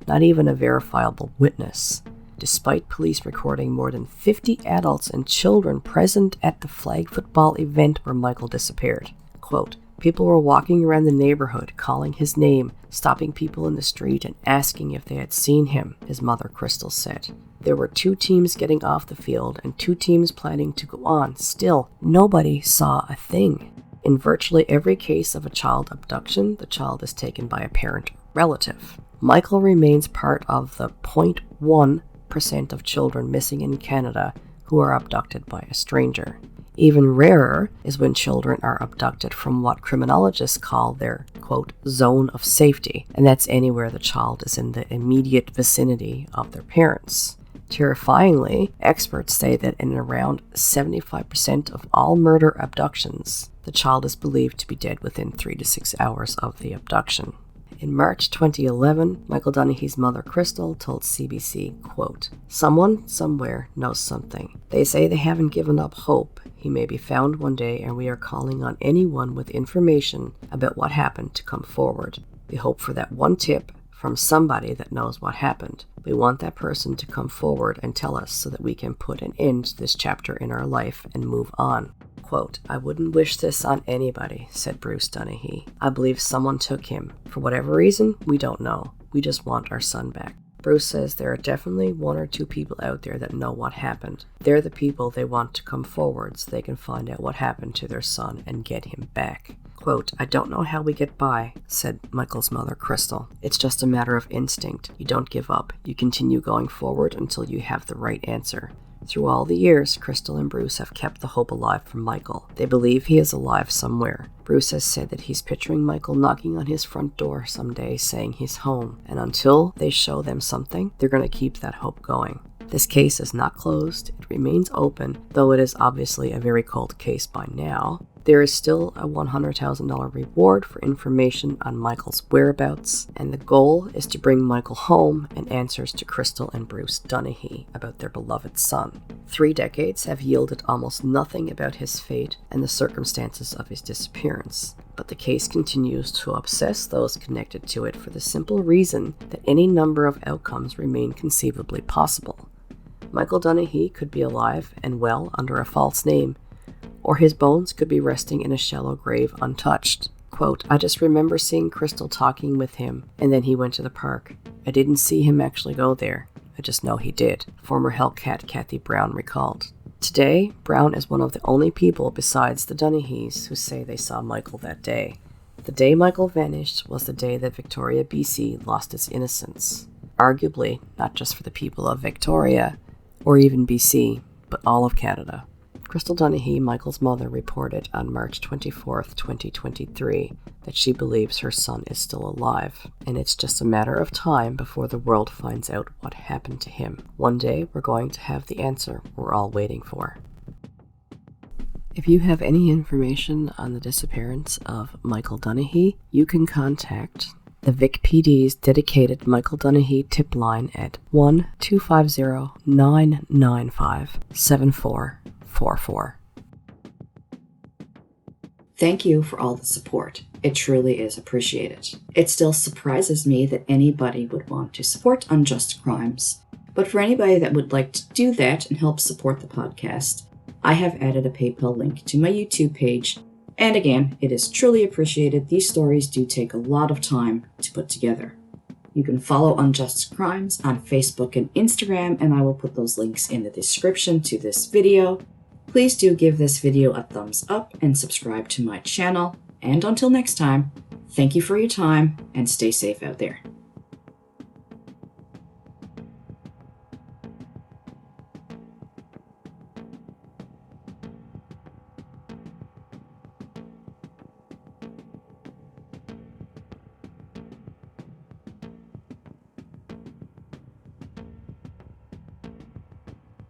S1: not even a verifiable witness, despite police recording more than 50 adults and children present at the flag football event where Michael disappeared. Quote, people were walking around the neighborhood, calling his name, stopping people in the street and asking if they had seen him, his mother Crystal said. There were 2 teams getting off the field and 2 teams planning to go on. Still, nobody saw a thing. In virtually every case of a child abduction, the child is taken by a parent or relative. Michael remains part of the 0.1% of children missing in Canada who are abducted by a stranger. Even rarer is when children are abducted from what criminologists call their, quote, zone of safety, and that's anywhere the child is in the immediate vicinity of their parents. Terrifyingly, experts say that in around 75% of all murder abductions, the child is believed to be dead within 3 to 6 hours of the abduction. In March 2011, Michael Dunahee's mother, Crystal, told CBC, quote, someone somewhere knows something. They say they haven't given up hope. He may be found one day, and we are calling on anyone with information about what happened to come forward. We hope for that one tip from somebody that knows what happened. We want that person to come forward and tell us so that we can put an end to this chapter in our life and move on. Quote, I wouldn't wish this on anybody, said Bruce Dunahee. I believe someone took him. For whatever reason, we don't know. We just want our son back. Bruce says there are definitely 1 or 2 people out there that know what happened. They're the people they want to come forward so they can find out what happened to their son and get him back. Quote, I don't know how we get by, said Michael's mother, Crystal. It's just a matter of instinct. You don't give up. You continue going forward until you have the right answer. Through all the years, Crystal and Bruce have kept the hope alive for Michael. They believe he is alive somewhere. Bruce has said that he's picturing Michael knocking on his front door someday saying he's home, and until they show them something, they're going to keep that hope going. This case is not closed. It remains open, though it is obviously a very cold case by now. There is still a $100,000 reward for information on Michael's whereabouts, and the goal is to bring Michael home and answers to Crystal and Bruce Dunahee about their beloved son. 3 decades have yielded almost nothing about his fate and the circumstances of his disappearance, but the case continues to obsess those connected to it for the simple reason that any number of outcomes remain conceivably possible. Michael Dunahee could be alive and well under a false name, or his bones could be resting in a shallow grave untouched. Quote, I just remember seeing Crystal talking with him, and then he went to the park. I didn't see him actually go there. I just know he did, former Hellcat Kathy Brown recalled. Today, Brown is one of the only people besides the Dunahees who say they saw Michael that day. The day Michael vanished was the day that Victoria, BC lost its innocence. Arguably, not just for the people of Victoria, or even BC, but all of Canada. Crystal Dunahee, Michael's mother, reported on March 24, 2023, that she believes her son is still alive, and it's just a matter of time before the world finds out what happened to him. One day, we're going to have the answer we're all waiting for. If you have any information on the disappearance of Michael Dunahee, you can contact the Vic PD's dedicated Michael Dunahee tip line at 1-250-995-7444.
S2: Thank you for all the support. It truly is appreciated. It still surprises me that anybody would want to support Unjust Crimes. But for anybody that would like to do that and help support the podcast, I have added a PayPal link to my YouTube page. And again, it is truly appreciated. These stories do take a lot of time to put together. You can follow Unjust Crimes on Facebook and Instagram, and I will put those links in the description to this video. Please do give this video a thumbs up and subscribe to my channel. And until next time, thank you for your time and stay safe out there.